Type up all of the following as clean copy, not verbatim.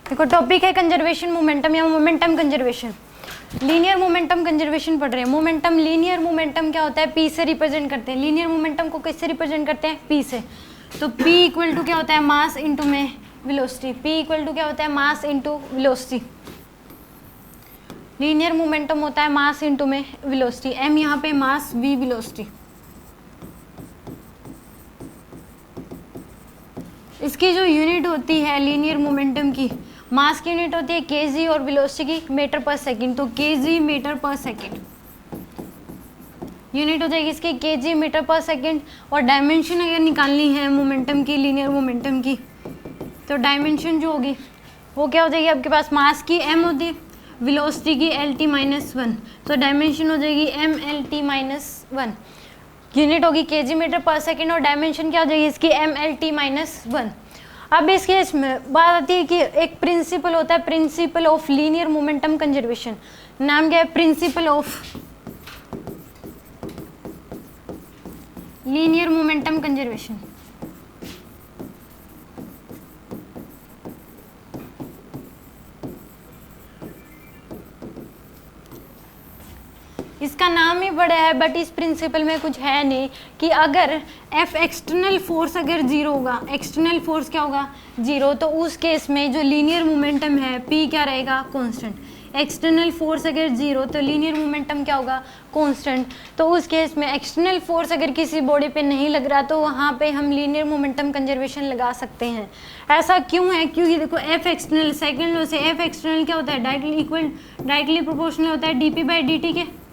देखो टॉपिक है conservation momentum या momentum conservation. Linear momentum conservation पढ़ रहे हैं। मोमेंटम, लीनियर मोमेंटम क्या होता है, पी से रिप्रेजेंट करते हैं। लीनियर मोमेंटम को किससे रिप्रेजेंट करते हैं, पी से। तो P इक्वल टू क्या होता है, मास इंटू में वेलोसिटी। P इक्वल टू क्या होता है, mass into velocity. Linear momentum होता है मास इंटू में वेलोसिटी। M यहाँ पे मास, V वेलोसिटी। इसकी जो यूनिट होती है लीनियर मोमेंटम की, मास की यूनिट होती है केजी और वेलोसिटी की मीटर पर सेकंड। तो केजी मीटर पर सेकंड यूनिट हो जाएगी इसकी, केजी मीटर पर सेकंड। और डायमेंशन अगर निकालनी है मोमेंटम की, लीनियर मोमेंटम की, तो डायमेंशन जो होगी वो क्या हो जाएगी, आपके पास मास की m होती है, वेलोसिटी की LT-1। तो डायमेंशन हो जाएगी MLT-1। यूनिट होगी केजी मीटर पर सेकंड और डायमेंशन क्या हो जाएगी इसकी MLT-1। अब इस केस में बात आती है कि एक प्रिंसिपल होता है, principle of linear momentum conservation. नाम क्या है, principle of linear momentum conservation. इसका नाम ही बड़ा है बट इस प्रिंसिपल में कुछ है नहीं कि अगर F एक्सटर्नल फोर्स अगर जीरो होगा, एक्सटर्नल फोर्स क्या होगा, जीरो, तो उस केस में जो लीनियर मोमेंटम है P क्या रहेगा, कांस्टेंट। एक्सटर्नल फोर्स अगर जीरो तो लीनियर मोमेंटम क्या होगा, कांस्टेंट। तो उस केस में एक्सटर्नल फोर्स अगर किसी बॉडी पे नहीं लग रहा तो वहाँ पे हम लीनियर मोमेंटम कंजर्वेशन लगा सकते हैं। ऐसा क्यों है, क्योंकि देखो F एक्सटर्नल सेकेंड लॉ से F एक्सटर्नल क्या होता है, डायरेक्टली प्रोपोर्शनल होता है dp/dt के।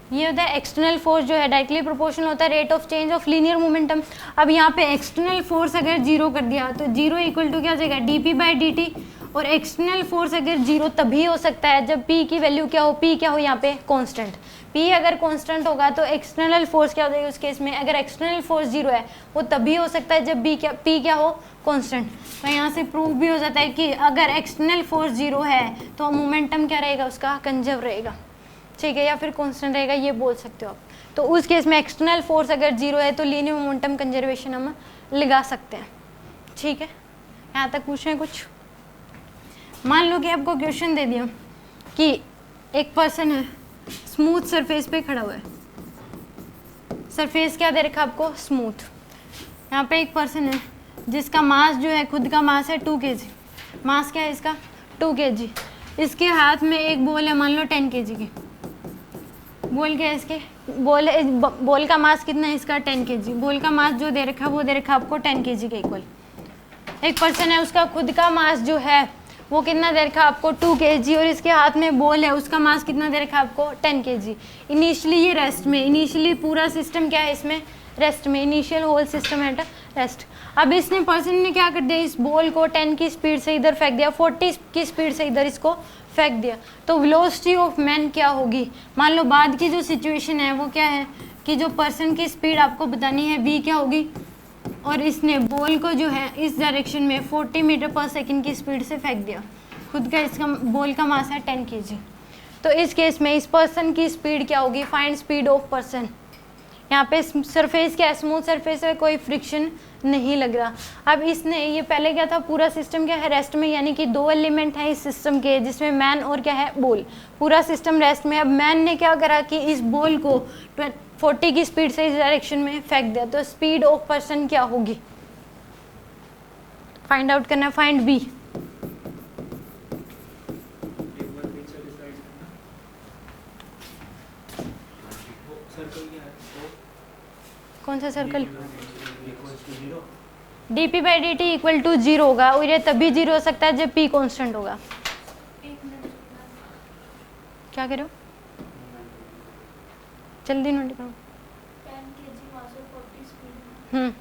ये होता है एक्सटर्नल फोर्स जो है डायरेक्टली प्रोपोर्शनल होता है rate of change of linear momentum. अब यहाँ पे एक्सटर्नल फोर्स अगर जीरो कर दिया तो जीरो इक्वल टू क्या हो जाएगा, dp/dt। और एक्सटर्नल फोर्स अगर जीरो तभी हो सकता है जब P की वैल्यू क्या हो, P क्या हो यहाँ पे कांस्टेंट। P अगर कांस्टेंट होगा तो एक्सटर्नल फोर्स क्या हो जाएगी उस केस में, अगर एक्सटर्नल फोर्स जीरो है वो तभी हो सकता है जब P क्या हो, कांस्टेंट। तो यहाँ से प्रूव भी हो जाता है कि अगर एक्सटर्नल फोर्स जीरो है तो मोमेंटम क्या रहेगा उसका, कंजर्व रहेगा, ठीक है, या फिर कांस्टेंट रहेगा, ये बोल सकते हो आप। तो उस केस में एक्सटर्नल फोर्स अगर जीरो है तो लीनियर मोमेंटम कंजर्वेशन हम लगा सकते हैं, ठीक है। यहाँ तक पूछ रहे हैं कुछ। मान लो कि आपको क्वेश्चन दे दिया कि एक पर्सन है स्मूथ सरफेस पे खड़ा हुआ है, सरफेस क्या दे रखा आपको, स्मूथ। यहाँ पे एक पर्सन है जिसका मास जो है, खुद का मास है 2 kg। मास क्या है इसका, 2 kg। इसके हाथ में एक बॉल है मान लो 10 kg की। बॉल क्या है इसके, बॉल का मास कितना है इसका, 10 kg। बॉल का मास जो दे रखा है वो दे रखा आपको 10 kg के इक्वल। एक पर्सन है उसका खुद का मास जो है वो कितना दे रखा आपको, 2 kg। और इसके हाथ में बॉल है, उसका मास कितना दे रखा आपको, 10 kg। इनिशियली ये रेस्ट में, इनिशियली पूरा सिस्टम क्या है इसमें, रेस्ट में, initial whole system at rest. अब इसने पर्सन ने क्या कर दिया, इस बॉल को 10 की स्पीड से इधर फेंक दिया, 40 की स्पीड से इधर इसको फेंक दिया। तो वेलोसिटी ऑफ मैन क्या होगी, मान लो बाद की जो सिचुएशन है वो क्या है कि जो पर्सन की स्पीड आपको बतानी है v क्या होगी, और इसने बॉल को जो है इस डायरेक्शन में 40 मीटर पर सेकंड की स्पीड से फेंक दिया। खुद का इसका बॉल का मास है 10 kg। तो इस केस में इस पर्सन की स्पीड क्या होगी, फाइंड स्पीड ऑफ पर्सन। यहाँ पे सरफेस क्या है, स्मूथ सरफेस है, कोई फ्रिक्शन नहीं लग रहा। अब इसने ये पहले क्या था, पूरा सिस्टम क्या है, रेस्ट में, यानी कि 2 एलिमेंट हैं इस सिस्टम के जिसमें मैन और क्या है, बॉल। पूरा सिस्टम रेस्ट में। अब मैन ने क्या करा कि इस बॉल को 40 की स्पीड से इस डायरेक्शन में फेंक दिया। तो स्पीड ऑफ पर्सन क्या होगी, फाइंड आउट करना, फाइंड बी। कौन सा सर्कल, dp/dt इक्वल टू 0 होगा, और ये तभी 0 हो सकता है जब p कांस्टेंट होगा। क्या कह रहे हो, जल्दी नोट करो। 10 kg मास और 40 स्पीड।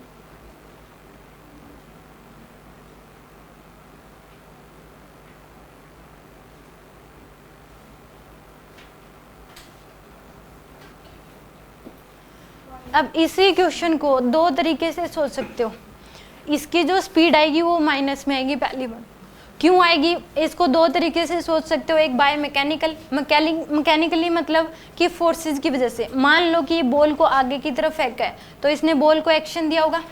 अब इसी क्वेश्चन को 2 तरीके से सोच सकते हो। इसकी जो स्पीड आएगी वो माइनस में आएगी, पहली बार। क्यों आएगी, इसको 2 तरीके से सोच सकते हो। एक बाय मैकेनिकली मतलब कि फोर्सेस की वजह से। मान लो कि बॉल को आगे की तरफ फेंका है तो इसने बॉल को एक्शन दिया होगा,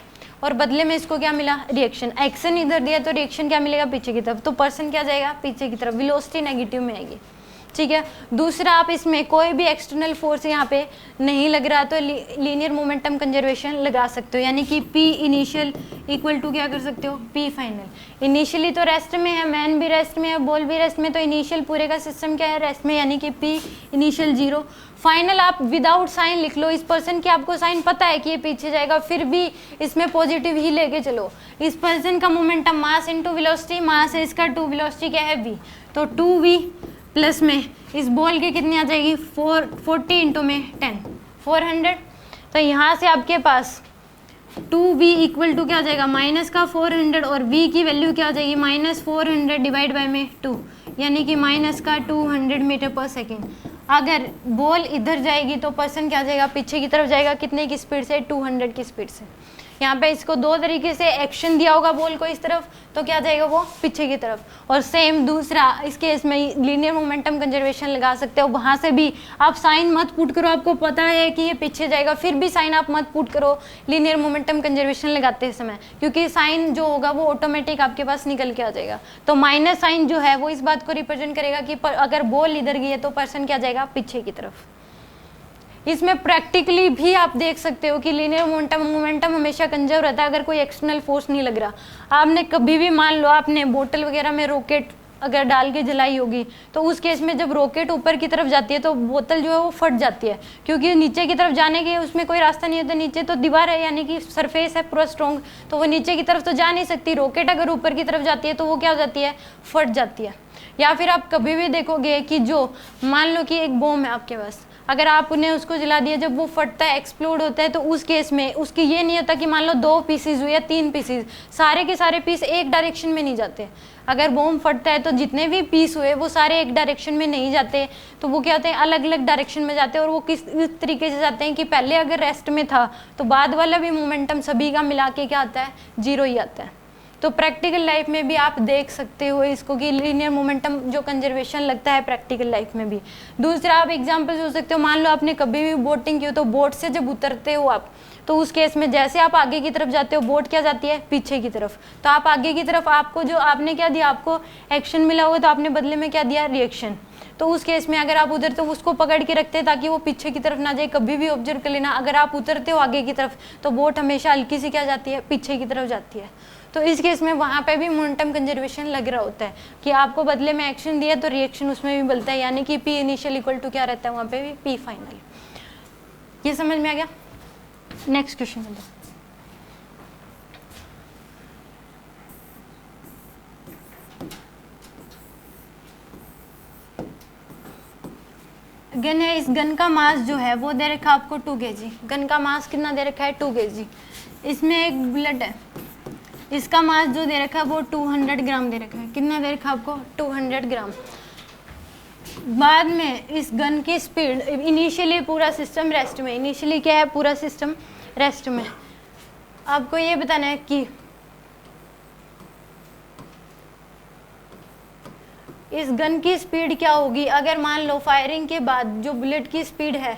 और बदले में इसको क्या मिला, रिएक्शन। एक्शन इधर दिया तो रिएक्शन क्या मिलेगा, पीछे की तरफ, तो पर्सन क्या जाएगा, पीछे की तरफ, वेलोसिटी नेगेटिव में आएगी। ठीक है। दूसरा, आप इसमें कोई भी एक्सटर्नल फोर्स यहाँ पे नहीं लग रहा तो लीनियर मोमेंटम कंजर्वेशन लगा सकते हो, यानी कि पी इनिशियल इक्वल टू क्या कर सकते हो, पी फाइनल। इनिशियली तो रेस्ट में है, मैन भी रेस्ट में है, बॉल भी रेस्ट में, तो इनिशियल पूरे का सिस्टम क्या है, रेस्ट में, यानी कि पी इनिशियल 0। फाइनल आप विदाउट साइन लिख लो, इस पर्सन की आपको साइन पता है कि ये पीछे जाएगा, फिर भी इसमें पॉजिटिव ही लेके चलो। इस पर्सन का मोमेंटम मास इंटू वेलोसिटी, मास है इसका 2, वेलोसिटी क्या है v, तो 2v प्लस में इस बॉल की कितनी आ जाएगी 40 इंटू में 10, 400। तो यहाँ से आपके पास 2v इक्वल टू क्या आ जाएगा, माइनस का 400, और v की वैल्यू क्या आ जाएगी, -400 डिवाइड बाय में 2, यानी कि माइनस का 200 मीटर पर सेकेंड। अगर बॉल इधर जाएगी तो पर्सन क्या जाएगा, पीछे की तरफ जाएगा, कितने की स्पीड से, 200 की स्पीड से। यहाँ पे इसको दो तरीके से एक्शन दिया होगा बॉल को इस तरफ, तो क्या जाएगा वो पीछे की तरफ। और सेम दूसरा इस केस में लीनियर मोमेंटम कंजर्वेशन लगा सकते हो, वहाँ से भी आप साइन मत पुट करो, आपको पता है कि ये पीछे जाएगा, फिर भी साइन आप मत पुट करो लीनियर मोमेंटम कंजर्वेशन लगाते समय, क्योंकि साइन जो होगा वो ऑटोमेटिक आपके पास निकल के आ जाएगा। तो माइनस साइन जो है वो इस बात को रिप्रेजेंट करेगा कि अगर बॉल इधर गई है तो पर्सन क्या जाएगा, पीछे की तरफ। इसमें प्रैक्टिकली भी आप देख सकते हो कि लीनियर मोमेंटम हमेशा कंजर्व रहता है अगर कोई एक्सटर्नल फोर्स नहीं लग रहा। आपने कभी भी मान लो आपने बोतल वगैरह में रॉकेट अगर डाल के जलाई होगी, तो उस केस में जब रॉकेट ऊपर की तरफ जाती है तो बोतल जो है वो फट जाती है, क्योंकि नीचे की तरफ जाने के उसमें कोई रास्ता नहीं होता, नीचे तो दीवार है यानी कि सरफेस है पूरा स्ट्रॉन्ग, तो वो नीचे की तरफ तो जा नहीं सकती। रॉकेट अगर ऊपर की तरफ जाती है तो वो क्या हो जाती है, फट जाती है। या फिर आप कभी भी देखोगे कि जो मान लो कि एक बॉम्ब है आपके पास, अगर आप उन्हें उसको जला दिया, जब वो फटता है एक्सप्लोड होता है, तो उस केस में उसकी ये नहीं होता कि मान लो 2 पीसेज हुए या 3 पीसेज, सारे के सारे पीस एक डायरेक्शन में नहीं जाते। अगर बॉम्ब फटता है तो जितने भी पीस हुए वो सारे एक डायरेक्शन में नहीं जाते, तो वो क्या होते हैं, अलग अलग डायरेक्शन में जाते हैं। और वो किस तरीके से जाते हैं कि पहले अगर रेस्ट में था तो बाद वाला भी मोमेंटम सभी का मिला के क्या आता है, 0 ही आता है। तो प्रैक्टिकल लाइफ में भी आप देख सकते हो इसको कि लीनियर मोमेंटम जो कंजर्वेशन लगता है प्रैक्टिकल लाइफ में भी। दूसरा आप एग्जांपल हो सकते हो, मान लो आपने कभी भी बोटिंग की हो, तो बोट से जब उतरते हो आप, तो उस केस में जैसे आप आगे की तरफ जाते हो बोट क्या जाती है, पीछे की तरफ। तो आप आगे की तरफ, आपको जो आपने क्या दिया, आपको एक्शन मिला होगा तो आपने बदले में क्या दिया, रिएक्शन। तो उस केस में अगर आप उधर तो उसको पकड़ के रखते हैं ताकि वो पीछे की तरफ ना जाए। कभी भी ऑब्जर्व कर लेना, अगर आप उतरते हो आगे की तरफ तो बोट हमेशा हल्की सी क्या जाती है, पीछे की तरफ जाती है। तो इस केस में वहाँ पे भी मोमेंटम कंजर्वेशन लग रहा होता है कि आपको बदले में एक्शन दिया तो रिएक्शन उसमें भी बनता है, यानी कि पी इनिशियल इक्वल टू क्या रहता है वहाँ पे भी, पी फाइनल। ये समझ में आ गया। नेक्स्ट क्वेश्चन कर दो। गन है, इस गन का मास जो है वो दे रखा है आपको 2 kg। गन का मास कितना दे रखा है, 2 kg। इसमें एक बुलेट है, इसका मास जो दे रखा है वो 200 ग्राम दे रखा है। कितना दे रखा है आपको, 200 ग्राम। बाद में इस गन की स्पीड, इनिशियली पूरा सिस्टम रेस्ट में, इनिशियली क्या है, पूरा सिस्टम रेस्ट में। आपको ये बताना है कि इस गन की स्पीड क्या होगी अगर मान लो फायरिंग के बाद जो बुलेट की स्पीड है,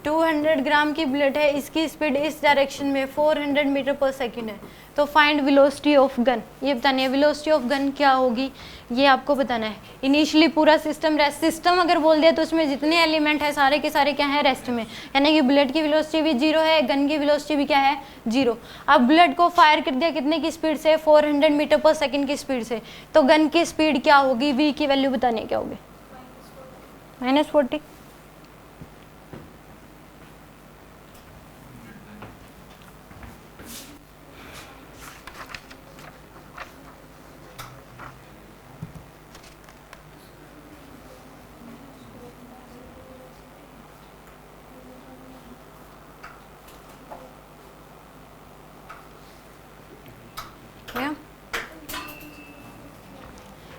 200 ग्राम की बुलेट है, इसकी स्पीड इस डायरेक्शन में 400 मीटर पर सेकेंड है। तो फाइंड वेलोसिटी ऑफ गन, ये बतानी है वेलोसिटी ऑफ गन क्या होगी, ये आपको बताना है। इनिशियली पूरा सिस्टम रेस्ट, सिस्टम अगर बोल दिया तो उसमें जितने एलिमेंट है सारे के सारे क्या है, रेस्ट में, यानी कि बुलेट की वेलोसिटी भी 0 है, गन की वेलोसिटी भी क्या है, 0। अब बुलेट को फायर कर दिया कितने की स्पीड से, 400 मीटर पर सेकेंड की स्पीड से, तो गन की स्पीड क्या होगी, v की वैल्यू बतानी है क्या होगी, -40।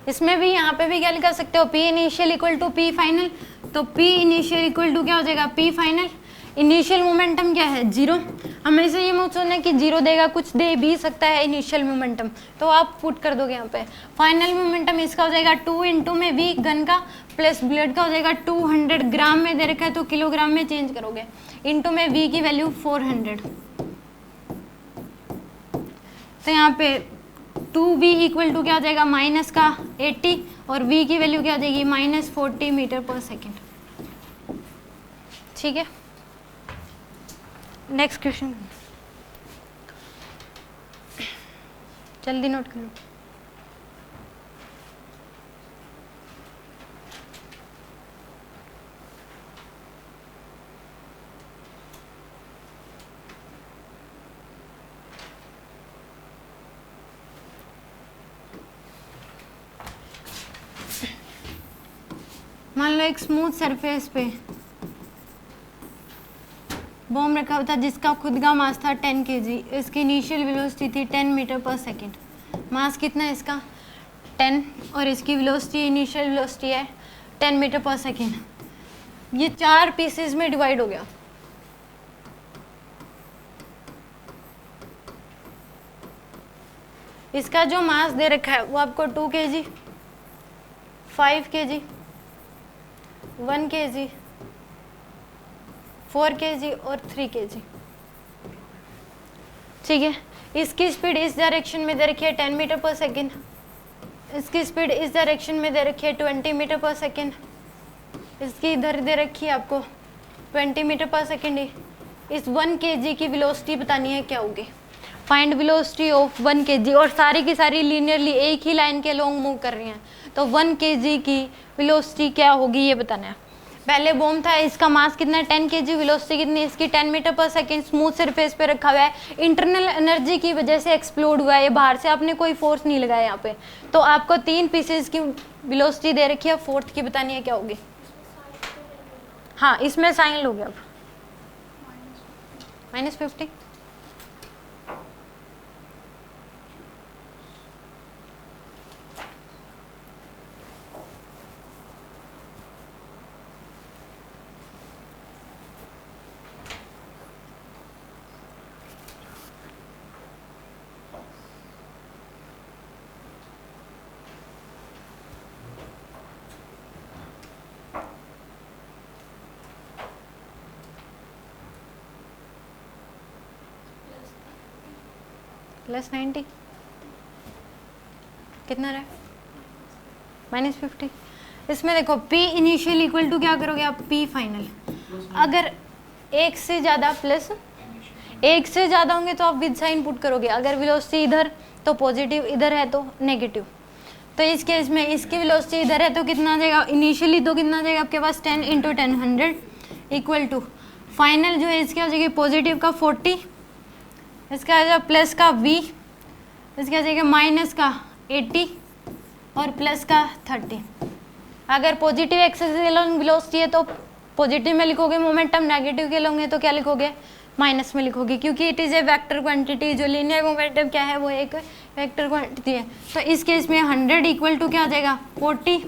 इसमें भी यहाँ पे भी क्या लिखा सकते हो, P initial equal to P final. तो P इनिशियल इक्वल टू क्या हो जाएगा, P फाइनल। इनिशियल मोमेंटम क्या है, 0। हमेशा ये मत सोचना कि 0 देगा, कुछ दे भी सकता है इनिशियल मोमेंटम, तो आप पुट कर दोगे यहाँ पे। फाइनल मोमेंटम इसका हो जाएगा 2 इंटू में v गन का प्लस बुलेट का हो जाएगा 200 ग्राम में दे रखा है तो किलोग्राम में चेंज करोगे, इंटू में v की वैल्यू 400। तो यहाँ पे 2v इक्वल टू क्या हो जाएगा, माइनस का 80 और v की वैल्यू क्या हो जाएगी, -40 मीटर पर सेकेंड। ठीक है, नेक्स्ट क्वेश्चन, जल्दी नोट करो। मान लो एक स्मूथ सरफेस पे बॉम्ब रखा हुआ था जिसका खुद का मास था 10 kg, इसकी इनिशियल वेलोसिटी थी 10 मीटर पर सेकेंड। मास कितना है इसका, 10, और इसकी वेलोसिटी, इनिशियल वेलोसिटी है 10 मीटर पर सेकेंड। ये 4 पीसेस में डिवाइड हो गया। इसका जो मास दे रखा है वो आपको 2 kg, 5 kg, 1 kg, 4 kg और 3 kg। ठीक है, इसकी स्पीड इस डायरेक्शन में दे रखी है 10 मीटर पर सेकेंड, इसकी स्पीड इस डायरेक्शन में दे रखी है 20 मीटर पर सेकेंड, इसकी इधर दे रखी है आपको 20 मीटर पर सेकेंड। इस 1 kg की वेलोसिटी बतानी है क्या होगी, फाइंड वेलोसिटी ऑफ 1 kg, और सारी की सारी लीनियरली एक ही लाइन के लॉन्ग मूव कर रही हैं, तो 1 kg की वेलोसिटी क्या होगी ये बताना है। पहले बॉम्ब था, इसका मास कितना है 10 kg, वेलोसिटी कितनी है इसकी 10 मीटर पर सेकेंड, स्मूथ सरफेस पे रखा हुआ है, इंटरनल एनर्जी की वजह से एक्सप्लोड हुआ है, ये बाहर से आपने कोई फोर्स नहीं लगाया यहाँ पे। तो आपको 3 पीसेस की वेलोसिटी दे रखी है, फोर्थ की बतानी है क्या होगी। हाँ, इसमें साइन लोगे अब, -50, +90 कितना रहा, -50। इसमें देखो P इनिशियल इक्वल टू क्या करोगे आप, P फाइनल। अगर एक से ज़्यादा प्लस, एक से ज़्यादा होंगे तो आप विद साइन पुट करोगे, अगर वेलोसिटी इधर तो पॉजिटिव, इधर है तो नेगेटिव। तो इस केस में इसकी वेलोसिटी इधर है तो कितना आ जाएगा, इनिशियली तो कितना आ जाएगा आपके पास 10 × 10 100 इक्वल टू फाइनल जो है इसकी आ जाएगी पॉजिटिव का 40, इसका आ जाएगा प्लस का v, इसका आ जाएगा माइनस का 80 और प्लस का 30। अगर पॉजिटिव एक्सेस वेलोसिटी है तो पॉजिटिव में लिखोगे मोमेंटम, नेगेटिव के लोगे तो क्या लिखोगे, माइनस में लिखोगे, क्योंकि it is a vector quantity. जो लीनियर मोमेंटम क्या है वो एक वेक्टर क्वांटिटी है। तो इस केस में 100 इक्वल टू क्या आ जाएगा 40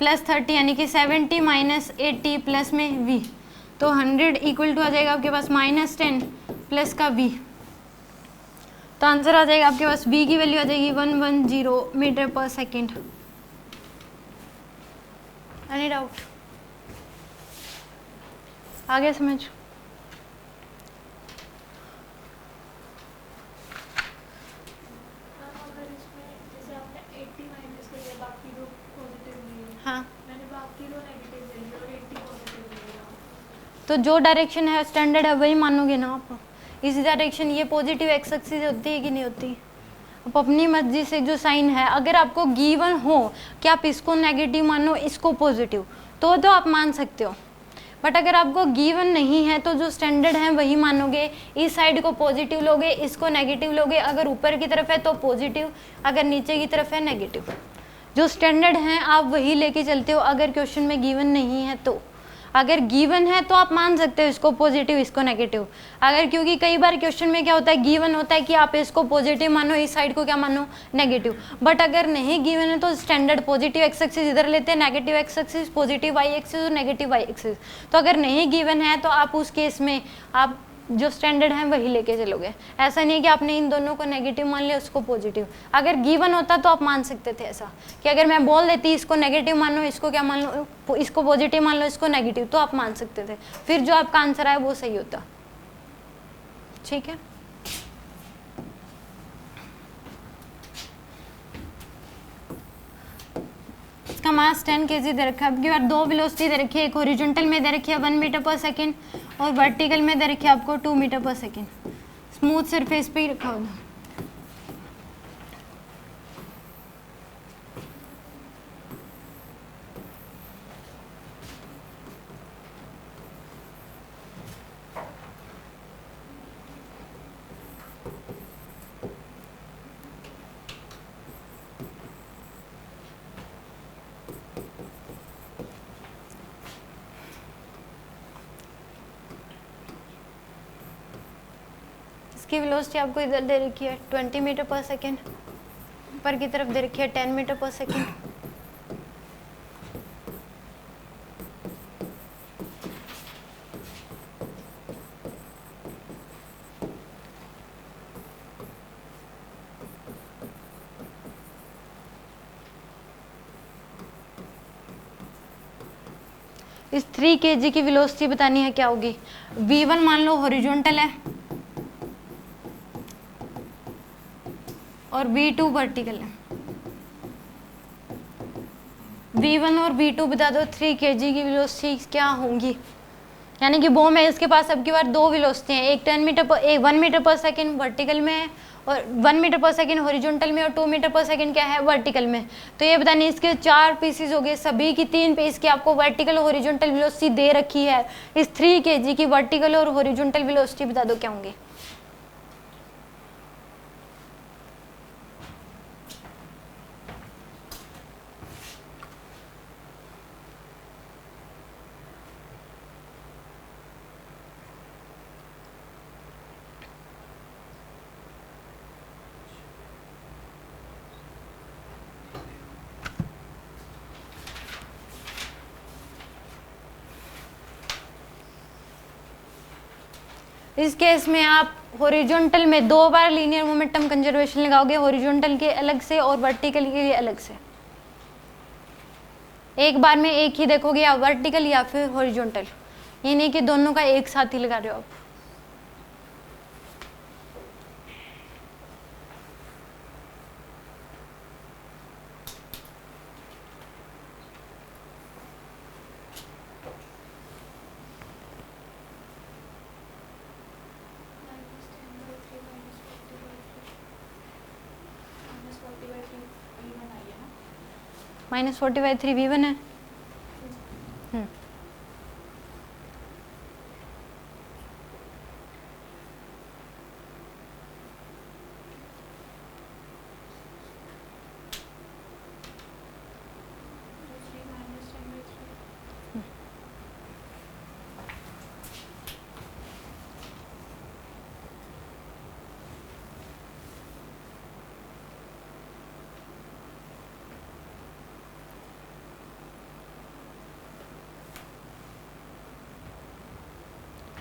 + 30 यानी कि 70 - 80 प्लस में v, तो 100 इक्वल टू आ जाएगा आपके पास -10 प्लस का v। तो आंसर आ जाएगा आपके पास v की वैल्यू आ जाएगी 110 मीटर पर सेकेंड। एनी डाउट, आगे समझ। अगर इसमें जैसे आपने 80 माइनस कर दिया, बाकी दो पॉजिटिव लिए, हाँ, मैंने बाकी दो नेगेटिव ले लिए और 80 पॉजिटिव ले लिया। तो जो डायरेक्शन है स्टैंडर्ड है वही मानोगे ना आप। इसी डायरेक्शन ये पॉजिटिव एक्स एक्सिस होती है कि नहीं होती। आप अपनी मर्जी से जो साइन है, अगर आपको गिवन हो कि आप इसको नेगेटिव मानो इसको पॉजिटिव तो आप मान सकते हो, बट अगर आपको गिवन नहीं है तो जो स्टैंडर्ड है वही मानोगे। इस साइड को पॉजिटिव लोगे, इसको नेगेटिव लोगे, अगर ऊपर की तरफ है तो पॉजिटिव, अगर नीचे की तरफ है नेगेटिव। जो स्टैंडर्ड हैं आप वही लेके चलते हो अगर क्वेश्चन में गिवन नहीं है तो। अगर गिवन है तो आप मान सकते हो इसको पॉजिटिव इसको नेगेटिव। अगर, क्योंकि कई बार क्वेश्चन में क्या होता है, गिवन होता है कि आप इसको पॉजिटिव मानो, इस साइड को क्या मानो नेगेटिव, बट अगर नहीं गिवन है तो स्टैंडर्ड पॉजिटिव एक्स एक्सिस इधर लेते हैं, negative x axis, positive y axis और नेगेटिव वाई एक्सिस। तो अगर नहीं गिवन है तो आप उस केस में आप जो स्टैंडर्ड है वही लेके चलोगे। ऐसा नहीं है कि आपने इन दोनों को नेगेटिव मान लिया उसको पॉजिटिव। अगर गिवन होता तो आप मान सकते थे ऐसा कि अगर मैं बोल देती इसको नेगेटिव मान लो, इसको क्या मान लो, इसको पॉजिटिव मान लो, इसको नेगेटिव, तो आप मान सकते थे, फिर जो आपका आंसर आया वो सही होता। ठीक है, जिसका मास 10 kg दे रखा है। अब की बार दो वेलोसिटी दे रखी है, एक हॉरिजॉन्टल में दे रखी है 1 मीटर पर सेकेंड और वर्टिकल में दे रखी है आपको 2 मीटर पर सेकेंड। स्मूथ सरफेस पे ही रखा होगा। इसकी वेलोसिटी आपको इधर दे रखी है 20 मीटर पर सेकेंड, ऊपर की तरफ दे रखी है 10 मीटर पर सेकेंड। इस 3 kg की वेलोसिटी बतानी है क्या होगी। v1 मान लो हॉरिजॉन्टल है और v2 वर्टिकल है। v1 और v2 बता दो 3 kg की वेलोसिटी क्या होंगी। यानी कि बॉम है, इसके पास अब की बार दो वेलोसिटी हैं, एक 1 मीटर पर सेकेंड वर्टिकल में है और 1 मीटर पर सेकेंड हॉरिजॉन्टल में और 2 मीटर पर सेकेंड क्या है वर्टिकल में। तो ये बतानी इसके 4 पीसेस हो गए, सभी की 3 पीस की आपको वर्टिकल और हॉरिजॉन्टल वेलोसिटी दे रखी है। इस 3 kg की वर्टिकल और हॉरिजॉन्टल वेलोसिटी बता दो क्या होंगी। इस केस में आप हॉरिजॉन्टल में 2 बार लीनियर मोमेंटम कंजर्वेशन लगाओगे, हॉरिजॉन्टल के अलग से और वर्टिकल के लिए अलग से। एक बार में एक ही देखोगे, या वर्टिकल या फिर हॉरिजॉन्टल, ये नहीं कि दोनों का एक साथ ही लगा रहे हो आप। -40/3 v1 है।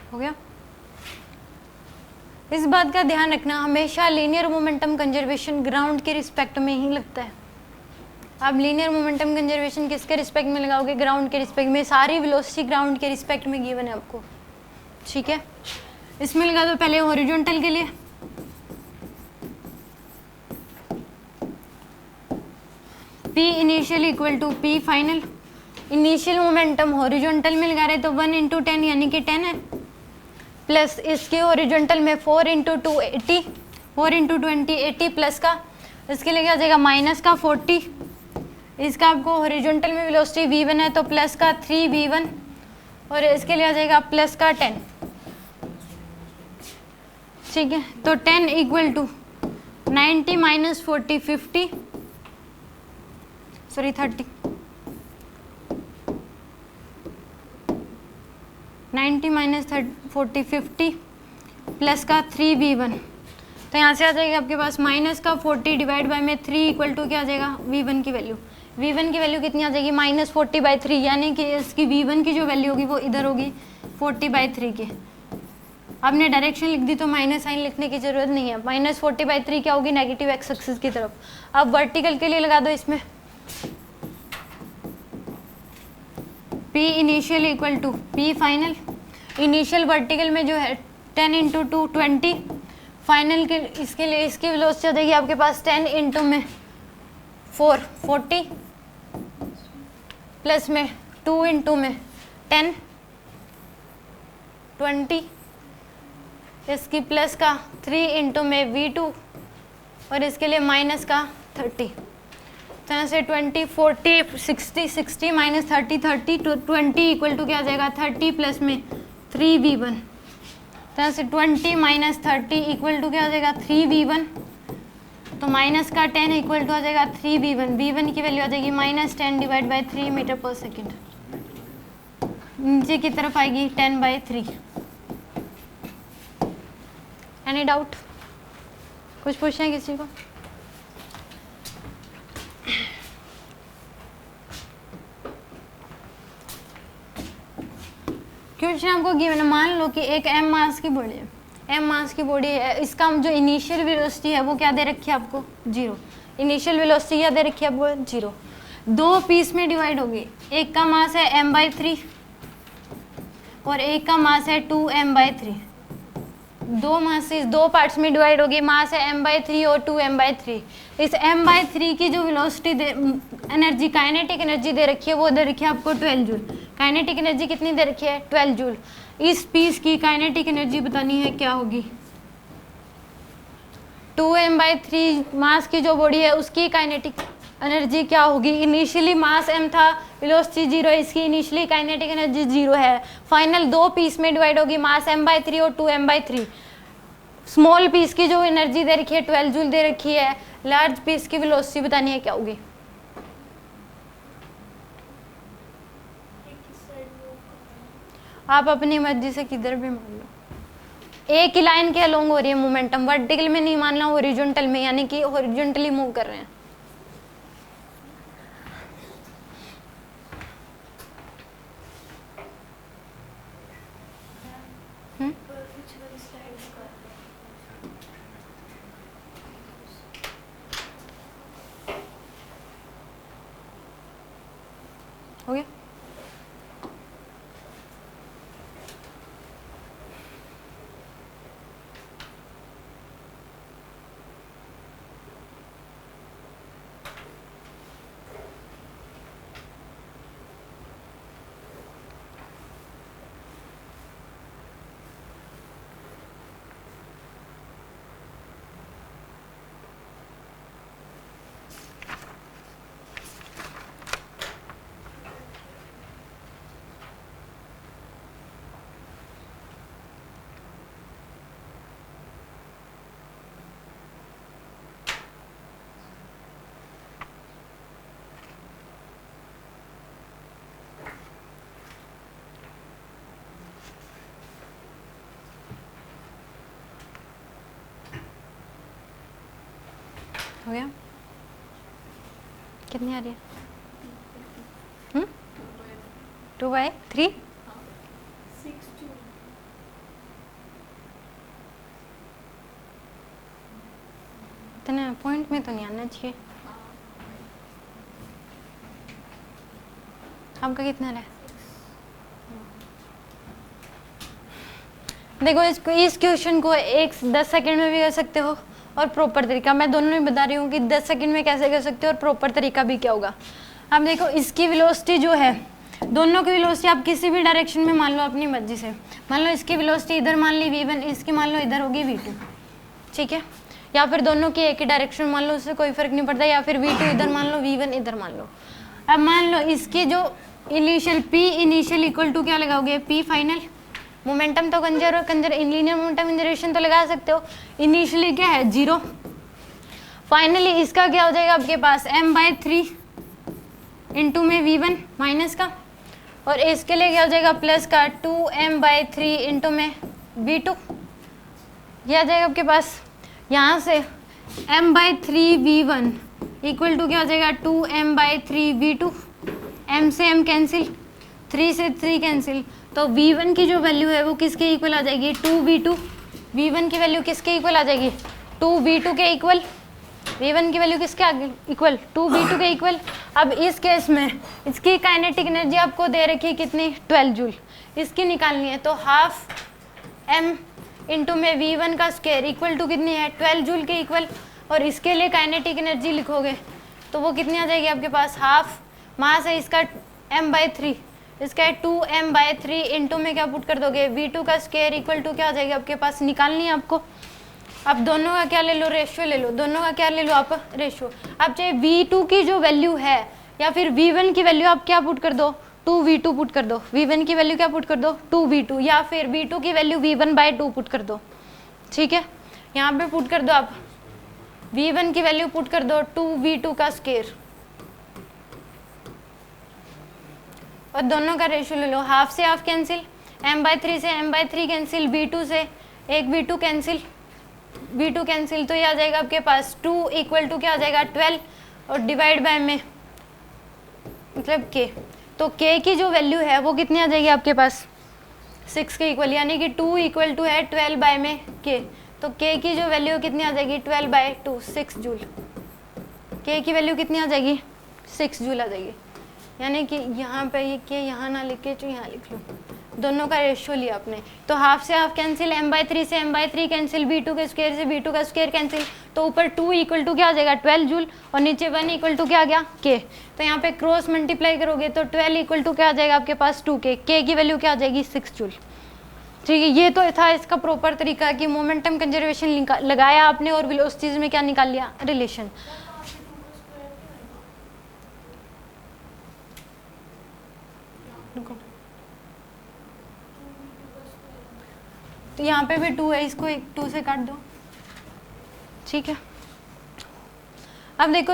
हो गया। इस बात का ध्यान रखना, हमेशा लीनियर मोमेंटम कंजर्वेशन ग्राउंड के रिस्पेक्ट में ही लगता है। आप लीनियर मोमेंटम कंजर्वेशन किसके रिस्पेक्ट में लगाओगे, ग्राउंड के रिस्पेक्ट में। सारी वेलोसिटी ग्राउंड के रिस्पेक्ट में गिवन है आपको, ठीक है। इसमें लगा दो पहले हॉरिजॉन्टल के लिए, P initial equal to P final. Initial momentum horizontal में लगा रहे तो 1 × 10 यानी कि 10 है, प्लस इसके हॉरिजॉन्टल में 4 × 2 80, 4 × 20 80 प्लस का, इसके लिए क्या आ जाएगा माइनस का 40। इसका आपको हॉरिजॉन्टल में वेलोसिटी v1 है तो प्लस का 3 v1 और इसके लिए आ जाएगा प्लस का 10, ठीक है। तो 10 इक्वल टू 90 - 40 50, सॉरी 30, 90 - 40 50 प्लस का 3 v1। तो यहाँ से आ जाएगा आपके पास माइनस का 40 डिवाइड बाय में 3 इक्वल टू क्या आ जाएगा v1 की वैल्यू। v1 की वैल्यू कितनी आ जाएगी -40/3, यानी कि इसकी v1 की जो वैल्यू होगी वो इधर होगी 40/3 की। आपने डायरेक्शन लिख दी तो माइनस साइन लिखने की जरूरत नहीं है। -40/3 क्या होगी नेगेटिव एक्स एक्सिस की तरफ। अब वर्टिकल के लिए लगा दो इसमें P initial equal to P final. Initial vertical में जो है 10 × 2 20, फाइनल के इसके लिए इसकी वेलोसिटी हो जाएगी आपके पास 10 × में 4 40, प्लस में 2 इंटू में 10 20, इसकी प्लस का 3 इंटू में V2 और इसके लिए माइनस का 30। तरह से 20 40 60 60 माइनस 30 30 20 इक्वल टू क्या आ जाएगा 30 प्लस में 3V1। तरह से 20 माइनस 30 इक्वल टू क्या आ जाएगा 3V1। तो माइनस का 10 इक्वल टू आ जाएगा 3V1। V1 की वैल्यू आ जाएगी -10 डिवाइड बाई 3 मीटर पर सेकेंड। नीचे की तरफ आएगी 10/3। Any doubt? कुछ पूछना है किसी को? क्वेश्चन आपको गिवन, मान लो कि एक m मास की बॉडी है, m मास की बॉडी है, इसका जो इनिशियल वेलोसिटी है वो क्या दे रखी है आपको 0। इनिशियल वेलोसिटी क्या दे रखी है आपको 0। दो पीस में डिवाइड होगी, एक का मास है m/3 और एक का मास है 2m/3। दो मासेस दो पार्ट्स में डिवाइड होगी, मास है m/3 और 2m/3। इस m/3 की जो वेलोसिटी एनर्जी काइनेटिक एनर्जी दे रखी है वो दे रखी है आपको 12 जूल। काइनेटिक एनर्जी कितनी दे रखी है 12 जूल। इस पीस की काइनेटिक एनर्जी बतानी है क्या होगी। 2m/3 मास की जो बॉडी है उसकी काइनेटिक एनर्जी क्या होगी। इनिशियली मास m था, वेलोसिटी 0 है, इसकी इनिशियली काइनेटिक एनर्जी 0 है। फाइनल दो पीस में डिवाइड होगी, मास m/3 और 2m/3। स्मॉल पीस की जो एनर्जी दे रखी है 12 जूल दे रखी है। लार्ज पीस की वेलोसिटी बतानी है क्या होगी। एक ही साइड मूव करना है। आप अपनी मर्जी से किधर भी मान लो। एक ही लाइन के अलोंग हो रही है मोमेंटम, वर्टिकल में नहीं मानना, हॉरिजॉन्टल में, यानी कि हॉरिजॉन्टली मूव कर रहे हैं। पर which one slide कर हो गया? हो गया? कितनी आ रही है? 2/3। 6 जूल। इतने पॉइंट में तो नहीं आना चाहिए। आपका कितना है? देखो इस क्वेश्चन को 10 सेकंड में भी कर सकते हो और प्रॉपर तरीका, मैं दोनों में बता रही हूँ कि 10 सेकंड में कैसे कर सकते हो और प्रॉपर तरीका भी क्या होगा। अब देखो इसकी वेलोसिटी जो है, दोनों की वेलोसिटी आप किसी भी डायरेक्शन में मान लो अपनी मर्जी से। मान लो इसकी वेलोसिटी इधर मान ली V1, इसकी मान लो इधर होगी V2, ठीक है। या फिर दोनों की एक ही डायरेक्शन मान लो, उससे कोई फर्क नहीं पड़ता। या फिर V2 इधर मान लो, V1 इधर मान लो। अब मान लो इसकी जो initial P initial equal to क्या लगाओगे P फाइनल। मोमेंटम तो लीनियर मोमेंटम कंजर्वेशन तो लगा सकते हो। इनिशियली क्या है 0। फाइनली इसका क्या हो जाएगा आपके पास m/3 इंटू में V1 माइनस का, और इसके लिए क्या हो जाएगा प्लस का 2m/3 इंटू में V2। यह आ जाएगा आपके पास यहाँ से m/3 V1 इक्वल टू क्या हो जाएगा 2m/3 V2। m से m कैंसिल, 3 से 3 कैंसिल, तो V1 की जो वैल्यू है वो किसके इक्वल आ जाएगी 2V2। V1 की वैल्यू किसके इक्वल आ जाएगी 2V2 के इक्वल। V1 की वैल्यू किसके इक्वल 2V2 के इक्वल। अब इस केस में इसकी काइनेटिक एनर्जी आपको दे रखी है कितनी 12 जूल, इसकी निकालनी है। तो हाफ m इंटू में V1 का स्क्वायर इक्वल टू कितनी है 12 जूल के इक्वल। और इसके लिए काइनेटिक एनर्जी लिखोगे तो वो कितनी आ जाएगी आपके पास, हाफ मास है इसका m/3, इसका है 2m/3 इंटू में क्या पुट कर दोगे, v2 का स्क्वायर इक्वल टू क्या आ जाएगा आपके पास, निकालनी है आपको। अब दोनों का क्या ले लो, रेशियो ले लो, दोनों का क्या ले लो आप, रेशियो। अब चाहे v2 की जो वैल्यू है या फिर v1 की वैल्यू आप क्या पुट कर दो, 2v2 पुट कर दो, v1 की वैल्यू क्या पुट कर दो, 2v2, या फिर v2 की वैल्यू v1/2 पुट कर दो। ठीक है, यहाँ पे पुट कर दो आप v1 की वैल्यू पुट कर दो 2v2 का स्क्वायर, और दोनों का रेशियो ले लो, हाफ से हाफ कैंसिल, m/3 से m/3 कैंसिल, v2 से एक v2 कैंसिल, v2 कैंसिल, तो ये आ जाएगा आपके पास 2 इक्वल टू क्या आ जाएगा 12, और डिवाइड बाय में मतलब k, तो k की जो वैल्यू है वो कितनी आ जाएगी आपके पास 6 के इक्वल, यानी कि 2 इक्वल टू है 12 बाय में k, तो k की जो वैल्यू कितनी आ जाएगी 12/2, 6 जूल। k की वैल्यू कितनी आ जाएगी 6 जूल आ जाएगी, यानी कि यहाँ पे ये k यहाँ ना लिख के जो यहाँ लिख लो, दोनों का रेशियो लिया आपने, तो हाफ से हाफ कैंसिल, m/3 से m/3 कैंसिल, v2 के स्क्वायर से v2 का स्क्वायर कैंसिल, तो ऊपर 2 इक्वल टू क्या आ जाएगा 12 जूल, और नीचे 1 इक्वल टू क्या आ गया k, तो यहाँ पे क्रॉस मल्टीप्लाई करोगे तो 12 इक्वल टू क्या आ जाएगा आपके पास 2k, k की वैल्यू क्या आ जाएगी 6 जूल। ठीक है, ये तो था इसका प्रॉपर तरीका कि मोमेंटम कंजर्वेशन लगाया आपने और उस चीज़ में क्या निकाल लिया, रिलेशन। तो यहाँ पे भी 2 है, इसको 2 से काट दो। ठीक है, अब देखो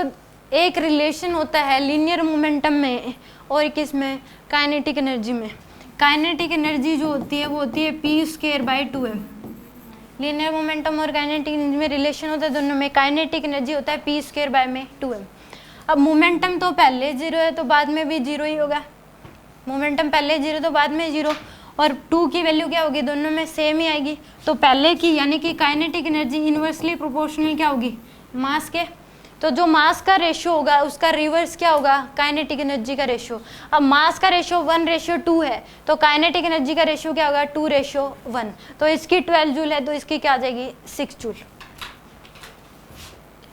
एक रिलेशन होता है लीनियर मोमेंटम में और किस में, काइनेटिक एनर्जी में। काइनेटिक एनर्जी जो होती है वो होती है p²/2m। लीनियर मोमेंटम और काइनेटिक एनर्जी में रिलेशन होता है दोनों में, काइनेटिक एनर्जी होता है p²/2m। अब मोमेंटम तो पहले 0 है तो बाद में भी 0 ही होगा, मोमेंटम पहले 0 तो बाद में 0, और 2 की वैल्यू क्या होगी, दोनों में सेम ही आएगी, तो पहले की यानी कि काइनेटिक एनर्जी इन्वर्सली प्रोपोर्शनल क्या होगी, मास के, तो जो मास का रेशियो होगा उसका रिवर्स क्या होगा, काइनेटिक एनर्जी का रेशियो। अब मास का रेशियो 1:2 है, तो काइनेटिक एनर्जी का रेशियो क्या होगा 2:1, तो इसकी 12 जूल है तो इसकी क्या आ जाएगी 6 जूल,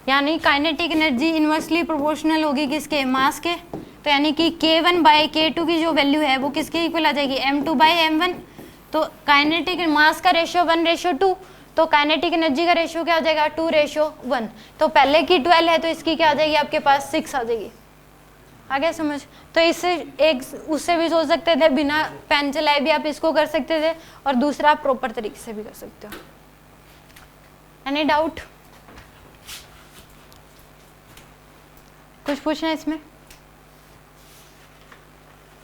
यानी काइनेटिक एनर्जी इन्वर्सली प्रोपोर्शनल होगी किसके, मास के, तो यानी कि k1/k2 की जो वैल्यू है वो किसके इक्वल आ जाएगी, m2/m1, तो काइनेटिक मास का रेशियो 1:2, तो काइनेटिक एनर्जी का रेशियो क्या आ जाएगा 2:1, तो पहले की 12 है तो इसकी क्या आ जाएगी आपके पास 6 आ जाएगी। आ गया समझ, तो इससे एक उससे भी सोच सकते थे, बिना पेन चलाए भी आप इसको कर सकते थे, और दूसरा आप प्रॉपर तरीके से भी कर सकते हो। एनी डाउट, कुछ पूछना है इसमें,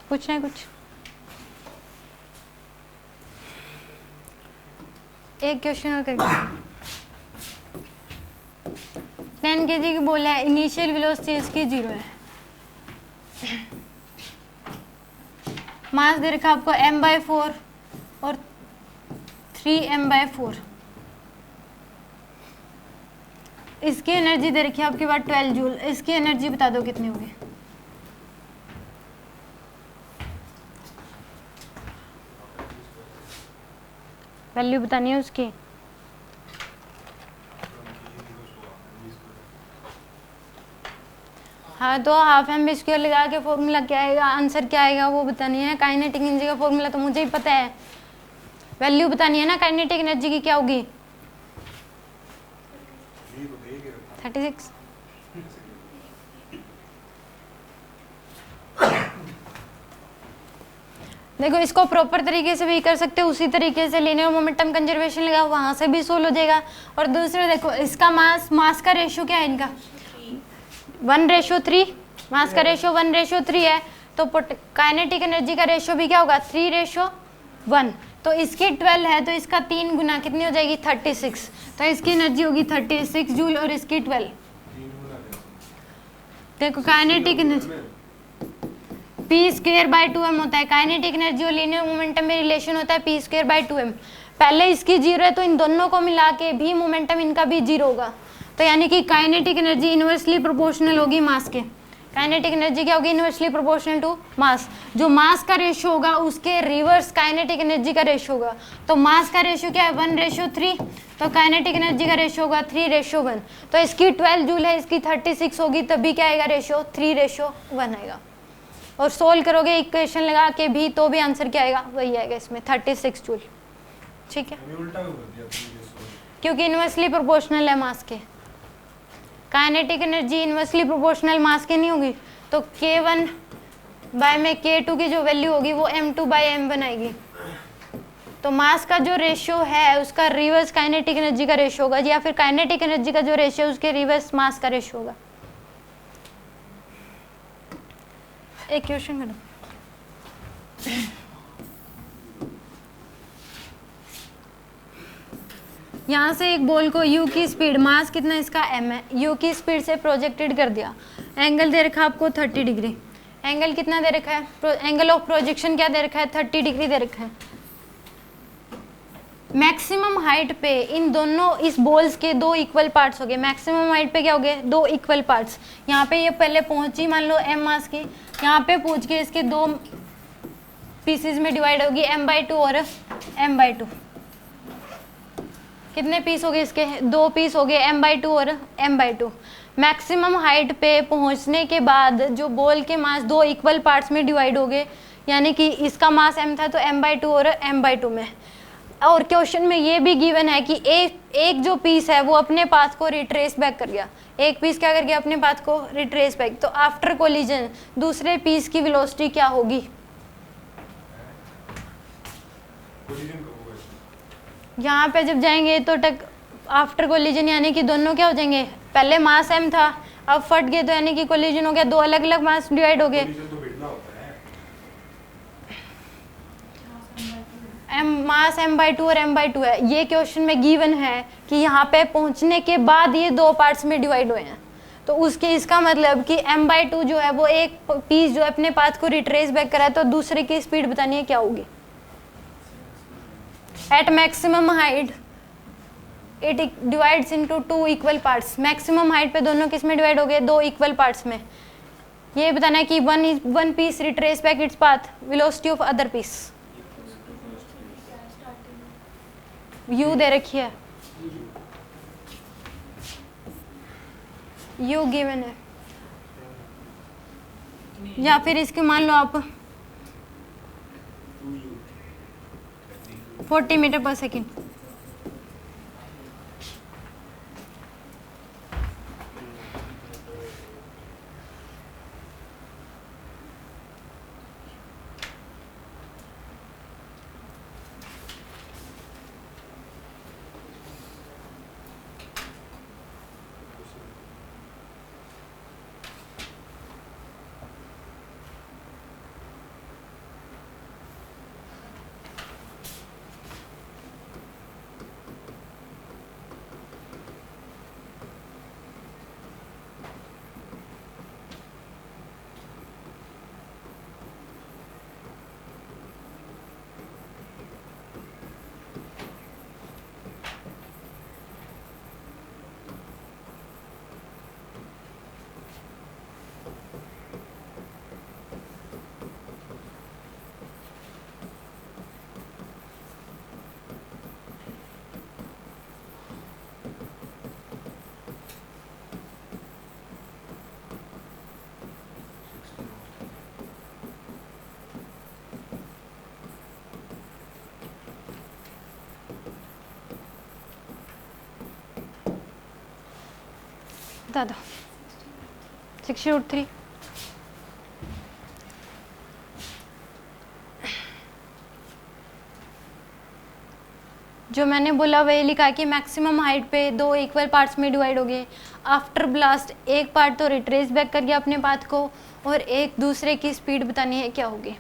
पूछना है कुछ, एक क्वेश्चन और करके 10 kg की बोला है, इनिशियल वेलोसिटी इसकी 0 है, मास दे रखा आपको m/4 और 3m/4, इसकी एनर्जी दे रखी है आपके पास 12 जूल, इसकी एनर्जी बता दो कितनी होगी, वैल्यू बतानी है उसकी। हाँ, तो हाफ m² लगा के फॉर्मूला क्या आएगा, आंसर क्या आएगा वो बतानी है। काइनेटिक एनर्जी का फॉर्मूला तो मुझे ही पता है, वैल्यू बतानी है ना काइनेटिक एनर्जी की क्या होगी 36। देखो इसको प्रॉपर तरीके से भी कर सकते हो, उसी तरीके से लीनियर मोमेंटम कंजर्वेशन लगा वहाँ से भी सोल्व हो जाएगा। और दूसरा देखो इसका मास का रेशियो क्या है इनका 1:3, मास का रेशियो 1:3 है, तो काइनेटिक एनर्जी का रेशियो भी क्या होगा 3:1, तो इसकी 12 है तो इसका 3 गुना कितनी हो जाएगी 36, तो इसकी एनर्जी होगी 36 जूल और इसकी 12। देखो काइनेटिक एनर्जी p²/2m होता है, काइनेटिक एनर्जी और लीनियर मोमेंटम में रिलेशन होता है p²/2m। पहले इसकी 0 है तो इन दोनों को मिला के भी मोमेंटम इनका भी 0 होगा, तो यानी कि काइनेटिक एनर्जी इन्वर्सली प्रोपोर्शनल होगी मास के। काइनेटिक एनर्जी क्या होगी इन्वर्सली प्रोपोर्शनल टू मास, जो मास का रेशियो होगा उसके रिवर्स काइनेटिक एनर्जी का रेशियो होगा। तो मास का रेशियो क्या है 1:3, तो काइनेटिक एनर्जी का रेशियो होगा 3:1, तो इसकी 12 जूल है, इसकी 36 होगी, तभी क्या आएगा रेशियो 3:1 आएगा। और सोल्व करोगे इक्वेशन लगा के भी तो भी आंसर क्या आएगा, वही आएगा इसमें 36 जूल। ठीक है, उल्टा क्यों कर दिया तुमने इसको? क्योंकि इन्वर्सली प्रोपोर्शनल है मास के। काइनेटिक एनर्जी इन्वर्सली प्रोपोर्शनल मास के नहीं होगी तो K1 बाय में K2 की जो वैल्यू होगी वो M2 बाय M1 आएगी। तो मास का जो रेशियो है उसका रिवर्स काइनेटिक एनर्जी का रेशियो होगा, या फिर काइनेटिक एनर्जी का जो रेशियो है उसके रिवर्स मास का रेशियो होगा। एक क्वेश्चन करो। यहाँ से एक बॉल को u की स्पीड, मास कितना इसका m है, u की स्पीड से प्रोजेक्टेड कर दिया। एंगल दे रखा है आपको 30 डिग्री। एंगल कितना दे रखा है, एंगल ऑफ प्रोजेक्शन क्या दे रखा है, 30 डिग्री दे रखा है। मैक्सिमम हाइट पे इन दोनों इस बॉल्स के दो इक्वल पार्ट्स हो गए। मैक्सिमम हाइट पे क्या हो गए, दो इक्वल पार्ट्स। यहाँ पे ये पहले पहुंची मान लो m मास की, यहाँ पे पहुंच के इसके दो पीसेस में डिवाइड होगी m/2 और m/2। कितने पीस हो गए इसके, दो पीस हो गए m/2 और m/2। मैक्सिमम हाइट पे पहुंचने के बाद जो बॉल के मास दो इक्वल पार्ट्स में डिवाइड हो गए, यानी कि इसका मास m था तो m/2 और m/2 में। और क्वेश्चन में ये भी गिवन है कि एक जो पीस है वो अपने पाथ को रिट्रेस बैक कर गया। एक पीस क्या कर गया, अपने पाथ को रिट्रेस बैक। तो आफ्टर कोलिजन दूसरे पीस की वेलोसिटी क्या होगी, कोलिजन कब होगा? यहाँ पे जब जाएंगे तो आफ्टर कोलिजन यानी कि दोनों क्या हो जाएंगे, पहले मास m था अब फट गए तो यानी कि कोलिजन हो गया, दो अलग अलग मास डिवाइड हो गए। कोलिजन तो भिड़ना होता है। मास m/2 और m/2 है। ये क्वेश्चन में गिवन है कि यहाँ पे पहुंचने के बाद ये दो पार्ट्स में डिवाइड हुए हैं। तो उसके इसका मतलब कि m/2 जो है वो एक पीस जो अपने पाथ को रिट्रेस बैक करा है, तो दूसरे की स्पीड बतानी है क्या होगी। At maximum height it divides into two equal parts. Maximum height पे दोनों किस में डिवाइड हो गए, दो इक्वल पार्ट्स में। ये बताना है कि one piece retrace back its path, velocity of other piece u दे रखी है, u गिवन है। या फिर इसके मान लो आप 40 मीटर पर सेकेंड। बता दो 6√3। जो मैंने बोला वही लिखा कि मैक्सिमम हाइट पे दो इक्वल पार्ट्स में डिवाइड हो गए। आफ्टर ब्लास्ट एक पार्ट तो रिट्रेस बैक कर गया अपने पाथ को, और एक दूसरे की स्पीड बतानी है क्या होगी।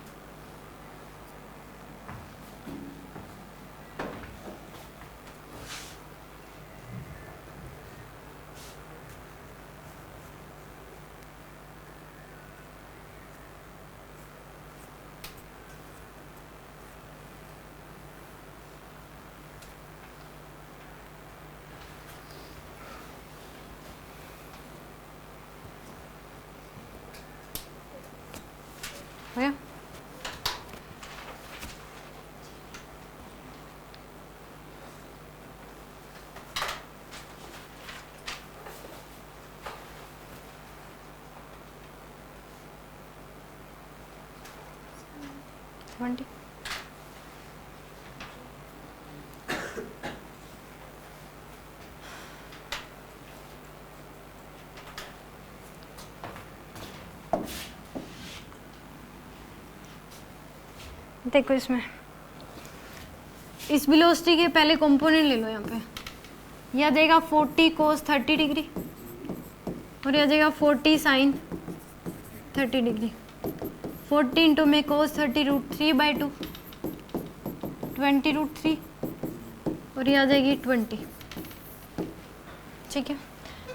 हो गया? 70। देखो इसमें इस वेलोसिटी के पहले कंपोनेंट ले लो यहाँ पे, यह देगा 40 cos 30 डिग्री और यह देगा 40 sin 30 डिग्री। 40 इंटू में cos 30 √3/2 20 √3 और यह आ जाएगी 20। ठीक है,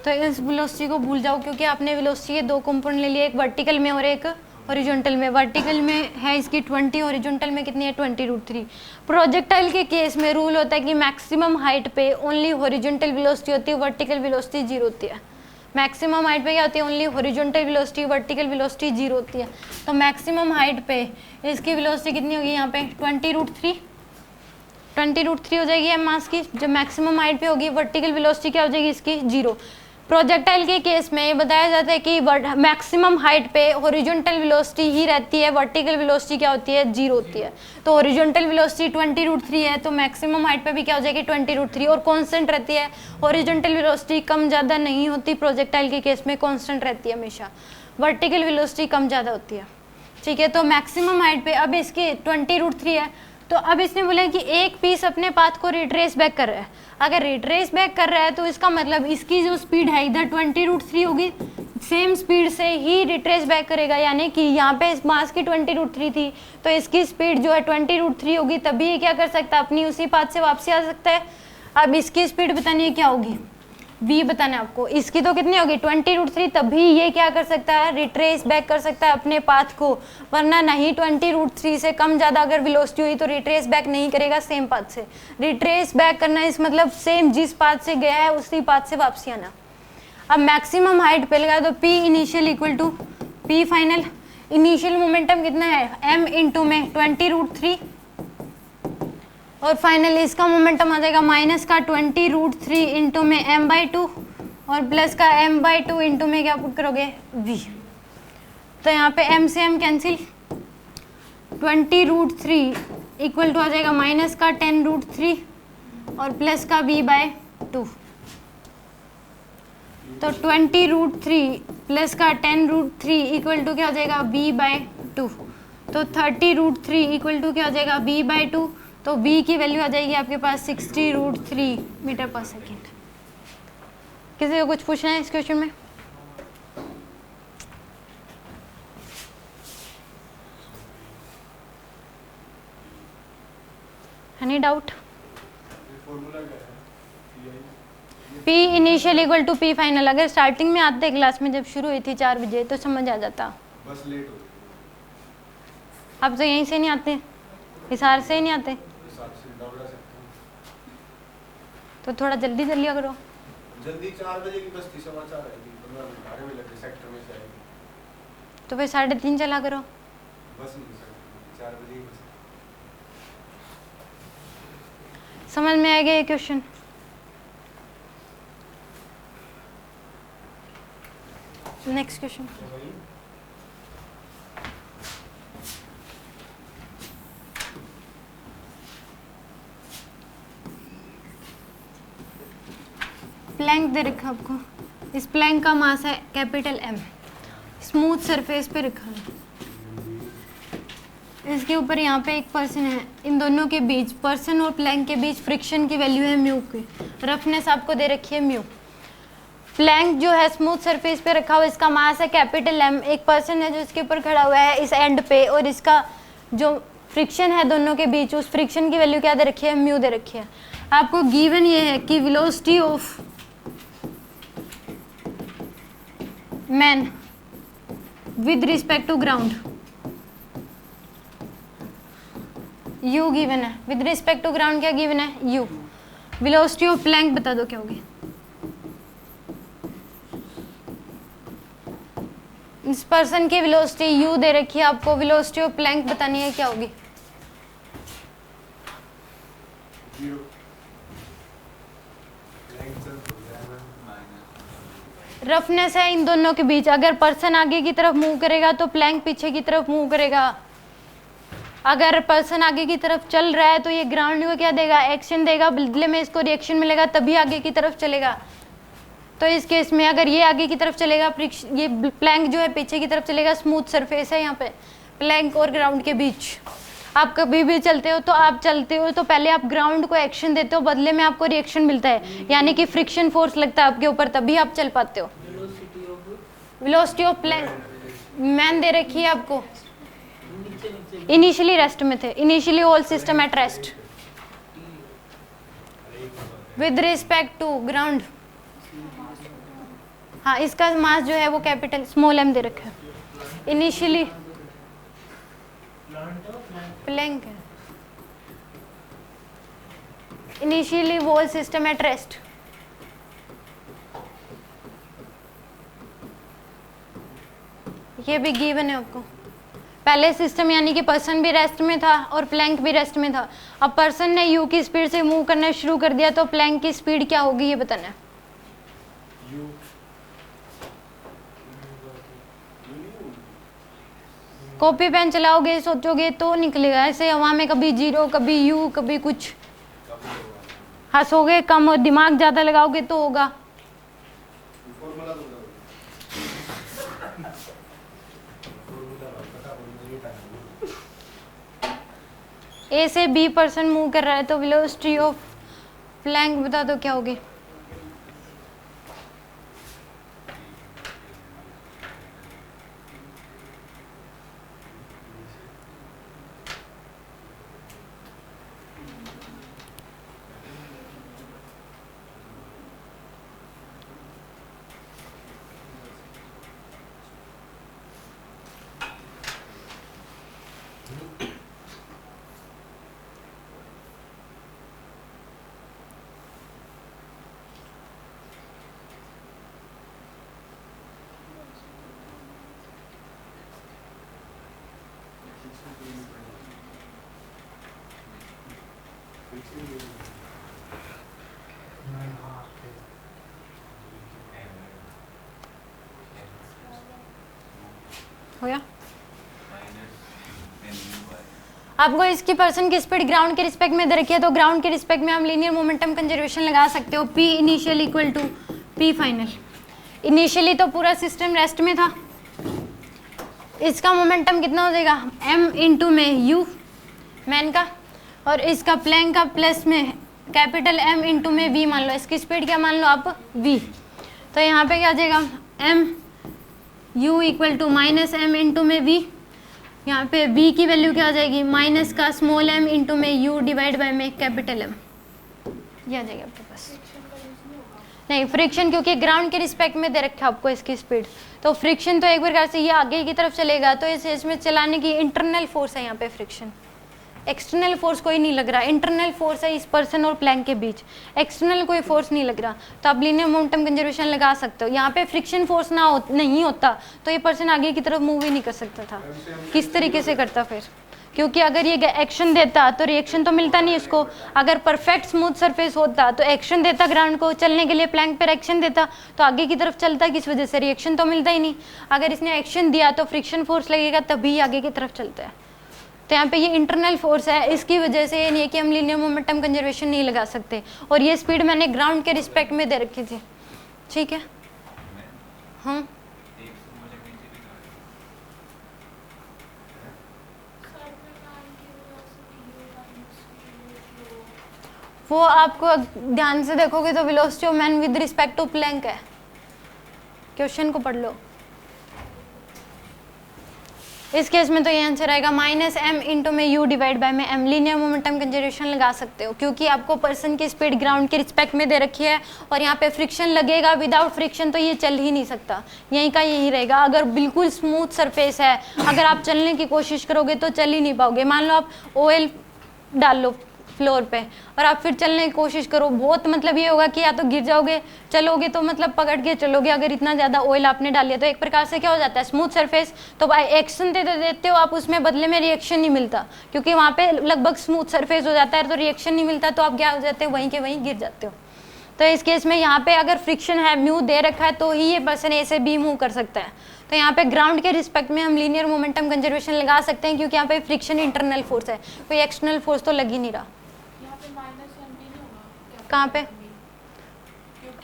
तो इस वेलोसिटी को भूल जाओ क्योंकि आपने वेलोसिटी के दो कंपोनेंट ले लिए, एक वर्टिकल में और एक हॉरिजॉन्टल में। वर्टिकल में है इसकी 20, हॉरिजॉन्टल में कितनी है 20 √3। प्रोजेक्टाइल के केस में रूल होता है कि मैक्सिमम हाइट पे ओनली हॉरिजॉन्टल वेलोसिटी होती है, वर्टिकल वेलोसिटी 0 होती है। मैक्सिमम हाइट पे क्या होती है, only horizontal velocity, vertical velocity 0 होती है। तो मैक्सिमम हाइट पे इसकी वेलोसिटी कितनी होगी यहाँ पे 20 √3, 20 √3 हो जाएगी एम मास की। जब मैक्सिमम हाइट पे होगी वर्टिकल वेलोसिटी क्या हो जाएगी इसकी 0। प्रोजेक्टाइल के केस में बताया जाता है कि मैक्सिमम हाइट पे हॉरिजॉन्टल वेलोसिटी ही रहती है, वर्टिकल वेलोसिटी क्या होती है 0 होती है। तो हॉरिजॉन्टल वेलोसिटी 20 √3 है, तो मैक्सिमम हाइट पे भी क्या हो जाएगी 20 √3 और कांस्टेंट रहती है। हॉरिजॉन्टल वेलोसिटी कम ज़्यादा नहीं होती, प्रोजेक्टाइल के केस में कांस्टेंट रहती है हमेशा। वर्टिकल वेलोसिटी कम ज़्यादा होती है। ठीक है, तो मैक्सिमम हाइट पे अब इसकी 20 √3 है, तो अब इसने बोला कि एक पीस अपने पाथ को रिट्रेस बैक कर रहा है। अगर रिट्रेस बैक कर रहा है तो इसका मतलब इसकी जो स्पीड है इधर 20 √3 होगी, सेम स्पीड से ही रिट्रेस बैक करेगा। यानी कि यहाँ पे इस मास की 20 √3 थी तो इसकी स्पीड जो है 20 √3 होगी, तभी ये क्या कर सकता है अपनी उसी पाथ से वापसी आ सकता है। अब इसकी स्पीड बतानी है क्या होगी, v बताना है आपको। इसकी तो कितनी होगी 20 √3, तभी ये क्या कर सकता है रिट्रेस बैक कर सकता है अपने पाथ को, वरना नहीं 20 √3 से कम ज़्यादा अगर वेलोसिटी हुई तो रिट्रेस बैक नहीं करेगा सेम पाथ से। रिट्रेस बैक करना इस मतलब सेम जिस पाथ से गया है उसी पाथ से वापसी आना। अब मैक्सिमम हाइट पे लगा तो p initial equal to p final. Initial momentum कितना है m इंटू में 20 √3 और फाइनल इसका मोमेंटम आ जाएगा माइनस का 20 √3 इंटू में m/2 और प्लस का m/2 इंटू में क्या पुट करोगे v। तो यहाँ पे m से m कैंसिल, 20 √3 इक्वल टू आ जाएगा माइनस का 10 √3 और प्लस का v/2। तो 20 √3 प्लस का 10 √3 इक्वल टू क्या हो जाएगा v/2। तो 30 √3 इक्वल टू क्या हो जाएगा v/2। तो v की वैल्यू आ जाएगी आपके पास 60 √3 मीटर पर सेकेंड। किसी को कुछ पूछना है इस क्वेश्चन में? Any doubt? फॉर्मूला क्या है? p initial equal to p final. अगर स्टार्टिंग में आते क्लास में जब शुरू हुई थी 4 बजे तो समझ आ जाता। बस लेट हो गई, अब तो यहीं से नहीं आते, हिसार से ही नहीं आते, हिसाब से दौड़ा सकते हैं। तो थोड़ा जल्दी जल्दी करो। जल्दी 4 बजे की बस थी, 4:15 आएगी, 15 मिनट आगे में लगे सेक्टर में से आएगी। तो फिर 3:30 चला करो। बस नहीं सकती, 4 बजे की बस। समझ में आ गया ये क्वेश्चन? Next question. तो भाई प्लैंक दे रखा आपको, इस प्लैंक का मास है कैपिटल M, स्मूथ सरफेस पे रखा है। इसके ऊपर यहाँ पे एक पर्सन है, इन दोनों के बीच पर्सन और प्लैंक के बीच फ्रिक्शन की वैल्यू है म्यू की, रफनेस आपको दे रखी है म्यू। प्लैंक जो है स्मूथ सरफेस पे रखा हुआ, इसका मास है कैपिटल M। एक पर्सन है जो इसके ऊपर खड़ा हुआ है इस एंड पे, और इसका जो फ्रिक्शन है दोनों के बीच, उस फ्रिक्शन की वैल्यू क्या दे रखी है म्यू दे रखी है। आपको गिवन ये है कि velocity of man with respect to ground u given है, विद रिस्पेक्ट टू ग्राउंड क्या गिवन है u। वेलोसिटी ऑफ प्लैंक बता दो क्या होगी। इस पर्सन की वेलोसिटी u दे रखी है आपको, वेलोसिटी ऑफ प्लैंक बतानी है क्या होगी। 0 लेंथ चल तो जाएगा रफनेस है इन दोनों के बीच, अगर पर्सन आगे की तरफ मूव करेगा तो प्लैंक पीछे की तरफ मूव करेगा। अगर पर्सन आगे की तरफ चल रहा है तो ये ग्राउंड को क्या देगा, एक्शन देगा, बदले में इसको रिएक्शन मिलेगा, तभी आगे की तरफ चलेगा। तो इस केस में अगर ये आगे की तरफ चलेगा, ये प्लैंक जो है पीछे की तरफ चलेगा, स्मूथ सरफेस है यहाँ पे प्लैंक और ग्राउंड के बीच। आप कभी भी चलते हो तो पहले आप ग्राउंड को एक्शन देते हो, बदले में आपको रिएक्शन मिलता है, यानी कि फ्रिक्शन फोर्स लगता है आपके ऊपर, तभी आप चल पाते हो। वेलोसिटी ऑफ प्लैंक मैन दे रखी है आपको, इनिशियली रेस्ट में थे, initially whole system at rest with respect to ground. हाँ, इसका मास जो है वो कैपिटल स्मॉल एम दे रखा है, इनिशियली प्लैंक है, initially whole system at rest. ये भी गिवन है आपको। पहले सिस्टम यानी कि पर्सन भी रेस्ट में था और प्लैंक भी रेस्ट में था। अब पर्सन ने यू की स्पीड से मूव करना शुरू कर दिया तो प्लैंक की स्पीड क्या होगी ये बताना है। कॉपी पेन चलाओगे, सोचोगे तो निकलेगा, ऐसे हवा में कभी जीरो, कभी यू, कभी कुछ। हंसोगे कम और दिमाग ज्यादा लगाओगे तो होगा। ए से बी पर्सन मूव कर रहा है तो वेलोसिटी ऑफ प्लैंक बता दो क्या होगी। हो गया। आपको इसकी पर्सन की स्पीड ग्राउंड के रिस्पेक्ट में दे रखी है तो ग्राउंड के रिस्पेक्ट में हम लीनियर मोमेंटम कंजर्वेशन लगा सकते हो, P initial equal to P final. Initially तो पूरा सिस्टम रेस्ट में था, इसका मोमेंटम कितना हो जाएगा m इंटू में u मैन का, और इसका प्लैंक का प्लस में कैपिटल M इंटू में v मान लो, इसकी स्पीड क्या मान लो आप v। तो यहाँ पे क्या आ जाएगा m u equal to minus m into में v, यहाँ पे v की वैल्यू क्या आ जाएगी माइनस का स्मॉल m इंटू में u डिवाइड बाय में कैपिटल M। ये आ जाएगा आपके पास। नहीं फ्रिक्शन क्योंकि ग्राउंड के रिस्पेक्ट में दे रखा है आपको इसकी स्पीड, तो फ्रिक्शन तो एक प्रकार से ये आगे की तरफ चलेगा, तो इसमें चलाने की इंटरनल फोर्स है यहाँ पे फ्रिक्शन, एक्सटर्नल फोर्स कोई नहीं लग रहा, इंटरनल फोर्स है इस पर्सन और प्लैंक के बीच, एक्सटर्नल कोई फोर्स नहीं लग रहा, तो आप लीनियर मोमेंटम कंजर्वेशन लगा सकते हो। यहाँ पे फ्रिक्शन फोर्स नहीं होता तो ये पर्सन आगे की तरफ मूव ही नहीं कर सकता था। किस तरीके से करता फिर, क्योंकि अगर ये एक्शन देता तो रिएक्शन तो मिलता नहीं इसको, अगर परफेक्ट स्मूथ सरफेस होता तो एक्शन देता ग्राउंड को चलने के लिए, प्लैंक पर एक्शन देता तो आगे की तरफ चलता, किस वजह से रिएक्शन तो मिलता ही नहीं। अगर इसने एक्शन दिया तो फ्रिक्शन फोर्स लगेगा तभी आगे की तरफ चलता है, तो यहाँ पे ये इंटरनल फोर्स है, इसकी वजह से ये नहीं है कि हम लीनियर मोमेंटम कंजर्वेशन नहीं लगा सकते। और ये स्पीड मैंने ग्राउंड के रिस्पेक्ट में दे रखी थी, ठीक है। हाँ वो आपको ध्यान से देखोगे तो velocity of man with respect to plank है, क्वेश्चन को पढ़ लो। इस केस में तो ये आंसर आएगा माइनस एम इंटू में यू डिवाइड बाय में एम। लीनियर मोमेंटम कंजर्वेशन लगा सकते हो क्योंकि आपको पर्सन की स्पीड ग्राउंड के रिस्पेक्ट में दे रखी है और यहाँ पे फ्रिक्शन लगेगा, विदाउट फ्रिक्शन तो ये चल ही नहीं सकता, यहीं का यही रहेगा। अगर बिल्कुल स्मूथ सरफेस है, अगर आप चलने की कोशिश करोगे तो चल ही नहीं पाओगे। मान लो आप ऑयल डाल लो फ्लोर पे और आप फिर चलने की कोशिश करो, बहुत मतलब ये होगा कि या तो गिर जाओगे, चलोगे तो मतलब पकड़ के चलोगे, अगर इतना ज़्यादा ऑयल आपने डाल लिया तो एक प्रकार से क्या हो जाता है स्मूथ सरफेस, तो एक्शन देते हो आप, उसमें बदले में रिएक्शन नहीं मिलता क्योंकि वहाँ पे लगभग स्मूथ सरफेस हो जाता है, तो रिएक्शन नहीं मिलता तो आप क्या हो जाते हो वहीं के वहीं गिर जाते हो। तो इस केस में यहाँ पे अगर फ्रिक्शन है म्यू दे रखा है तो ही ये पर्सन ए से बी मूव कर सकता है। तो यहाँ पे ग्राउंड के रिस्पेक्ट में हम लीनियर मोमेंटम कंजर्वेशन लगा सकते हैं क्योंकि यहाँ पे फ्रिक्शन इंटरनल फोर्स है, कोई एक्सटर्नल फोर्स तो लग ही नहीं रहा। यहाँ पे माइनस एम भी नहीं होगा कहाँ पे?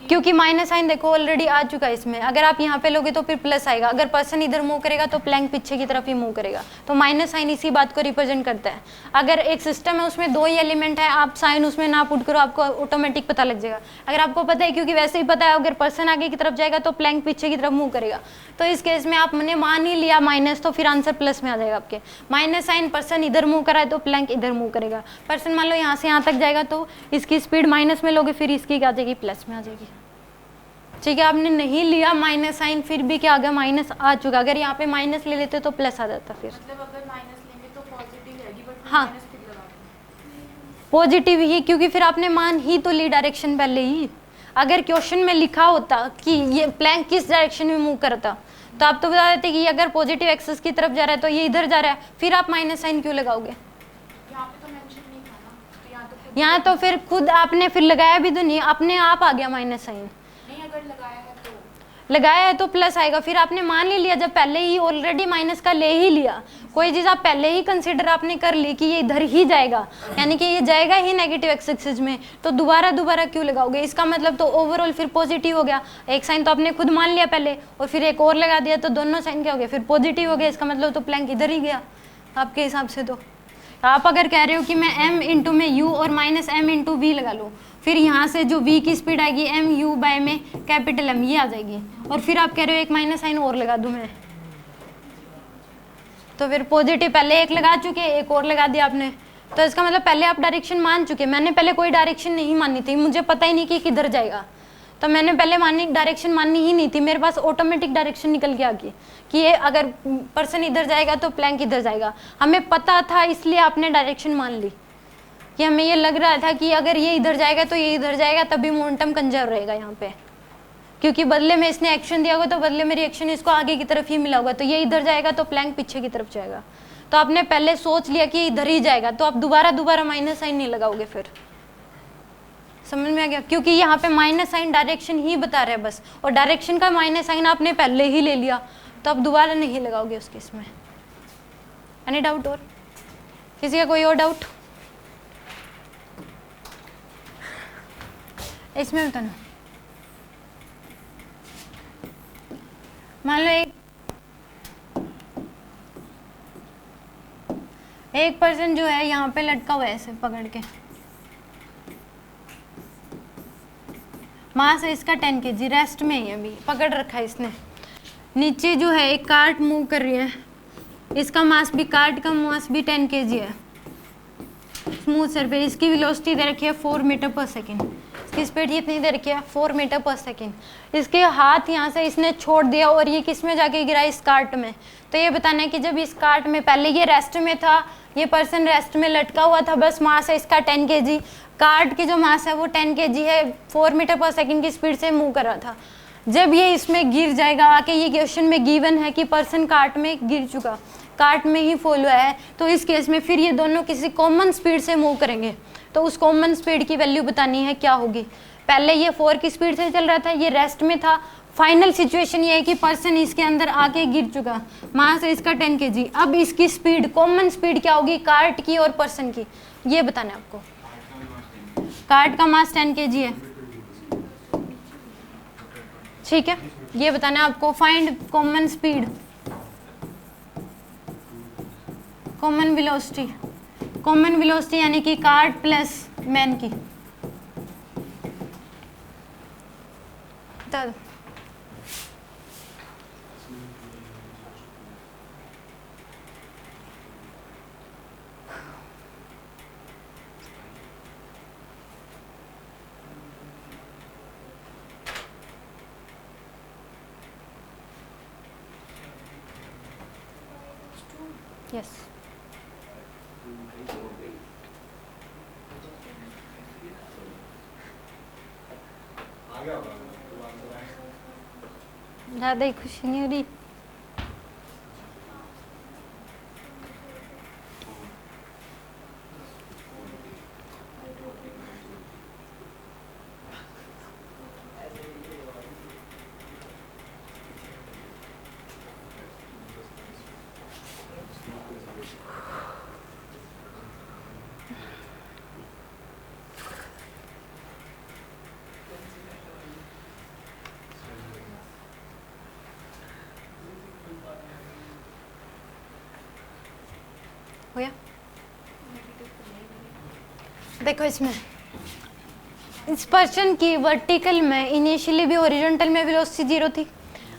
क्योंकि माइनस साइन देखो ऑलरेडी आ चुका है इसमें, अगर आप यहाँ पे लोगे तो फिर प्लस आएगा, अगर पर्सन इधर मूव करेगा तो प्लैंक पीछे की तरफ ही मूव करेगा, तो माइनस साइन इसी बात को रिप्रेजेंट करता है। अगर एक सिस्टम है उसमें दो ही एलिमेंट है, आप साइन उसमें ना पुट करो, आपको ऑटोमेटिक पता लग जाएगा। अगर आपको पता है, क्योंकि वैसे ही पता है अगर पर्सन आगे की तरफ जाएगा तो प्लैंक पीछे की तरफ मूव करेगा, तो इस केस में आपने मान ही लिया माइनस, तो फिर आंसर प्लस में आ जाएगा आपके। माइनस साइन पर्सन इधर मूव करा है तो प्लैंक इधर मूव करेगा। पर्सन मान लो यहाँ से यहाँ तक जाएगा तो इसकी स्पीड माइनस में लोगे, फिर इसकी क्या आ जाएगी, प्लस में आ जाएगी। ठीक है, आपने नहीं लिया माइनस साइन, फिर भी क्या आ गया, माइनस आ चुका। अगर यहाँ पे माइनस ले लेते तो प्लस आ जाता फिर। मतलब अगर माइनस लेंगे तो पॉजिटिव रहेगी, बट हाँ। माइनस फिर लगा देंगे। पॉजिटिव ही, क्योंकि फिर आपने मान ही तो ली डायरेक्शन पहले ही। अगर क्वेश्चन में लिखा होता कि ये प्लैंक किस डायरेक्शन में मूव करता तो आप तो बता देते कि अगर पॉजिटिव एक्सिस की तरफ जा रहा है तो ये इधर जा रहा है, फिर आप माइनस साइन क्यों लगाओगे? यहाँ पे तो मेंशन नहीं था ना, तो यहाँ तो खुद यहाँ तो फिर खुद आपने फिर लगाया भी तो नहीं, अपने आप आ गया माइनस साइन। नहीं, अगर लगाया है तो लगाया है तो प्लस आएगा, फिर आपने मान ही लिया, जब पहले ही ऑलरेडी माइनस का ले ही लिया, कोई चीज़ आप पहले ही कंसीडर आपने कर ली कि ये इधर ही जाएगा, यानी कि ये जाएगा ही नेगेटिव एक्सिस में, तो दोबारा क्यों लगाओगे? इसका मतलब तो ओवरऑल फिर पॉजिटिव हो गया। एक साइन तो आपने खुद मान लिया पहले और फिर एक और लगा दिया, तो दोनों साइन क्या हो गया, फिर पॉजिटिव हो गया। इसका मतलब तो प्लैंक इधर ही गया आपके हिसाब से। तो आप अगर कह रहे हो कि मैं m इंटू में u और माइनस m इंटू वी लगा लूँ, फिर यहाँ से जो v की स्पीड आएगी m u बाय में कैपिटल M, ये आ जाएगी, और फिर आप कह रहे हो एक माइनस साइन और लगा दूँ मैं, तो फिर पॉजिटिव पहले एक लगा चुके, एक और लगा दिया आपने, तो इसका मतलब पहले आप डायरेक्शन मान चुके। मैंने पहले कोई डायरेक्शन नहीं मानी थी, मुझे पता ही नहीं कि किधर जाएगा, तो मैंने पहले डायरेक्शन माननी ही नहीं थी, मेरे पास ऑटोमेटिक डायरेक्शन निकल के आ गई कि ये अगर पर्सन इधर जाएगा तो प्लैंक इधर जाएगा। हमें पता था इसलिए आपने डायरेक्शन मान ली, कि हमें ये लग रहा था कि अगर ये इधर जाएगा तो ये इधर जाएगा, तभी मोमेंटम कंजर्व रहेगा यहाँ पे, क्योंकि बदले में इसने एक्शन दिया होगा तो बदले में रिएक्शन इसको आगे की तरफ ही मिला होगा, तो ये इधर जाएगा तो प्लैंक पीछे की तरफ जाएगा। तो आपने पहले सोच लिया कि इधर ही जाएगा, तो आप दोबारा माइनस साइन नहीं लगाओगे। फिर समझ में आ गया? क्योंकि यहाँ पे माइनस साइन डायरेक्शन ही बता रहा है बस, और डायरेक्शन का माइनस साइन आपने पहले ही ले लिया, तो आप दोबारा नहीं लगाओगे उस केस में। Any doubt? और किसी का कोई और डाउट इसमें? बताना। मान लो एक पर्सन जो है यहाँ पे लटका हुआ है ऐसे पकड़ के, मास है इसका 10 kg, रेस्ट में ही अभी पकड़ रखा है इसने। नीचे जो है एक कार्ट मूव कर रही है, इसका मास भी, कार्ट का मास भी 10 kg है, स्मूथ सरफेस। इसकी वेलोसिटी दे रखी है 4 मीटर पर सेकेंड, इसकी स्पीड इतनी दे रखी है 4 मीटर पर सेकेंड। इसके हाथ यहाँ से इसने छोड़ दिया और ये किस में जाके गिरा, इस कार्ट में। तो ये बताना है कि जब इस कार्ट में, पहले ये रेस्ट में था, ये पर्सन रेस्ट में लटका हुआ था, बस मास है इसका 10 kg, कार्ट की जो मास है वो 10 kg है, 4 मीटर पर सेकेंड की स्पीड से मूव कर रहा था। जब ये इसमें गिर जाएगा आके, ये क्वेश्चन में गिवन है कि पर्सन कार्ट में गिर चुका, कार्ट में ही फॉल हुआ है, तो इस केस में फिर ये दोनों किसी कॉमन स्पीड से मूव करेंगे, तो उस कॉमन स्पीड की वैल्यू बतानी है क्या होगी। पहले ये 4 की स्पीड से चल रहा था, ये रेस्ट में था, फाइनल सिचुएशन ये है कि पर्सन इसके अंदर आके गिर चुका, मास है इसका 10 kg। अब इसकी स्पीड, कॉमन स्पीड क्या होगी, कार्ट की और पर्सन की, ये बताना है आपको। कार्ट का मास 10 kg है, ठीक है, ये बताना है आपको। Find common speed, common velocity, common velocity यानी कि कार्ट प्लस मैन की। बता दो। यस, आ गया होगा तो आंसर आया। ज़्यादा ही खुशी नहीं हो रही। हो गया। देखो इसमें इस पर्सन की वर्टिकल में इनिशियली भी हॉरिजॉन्टल में वेलोसिटी 0 थी,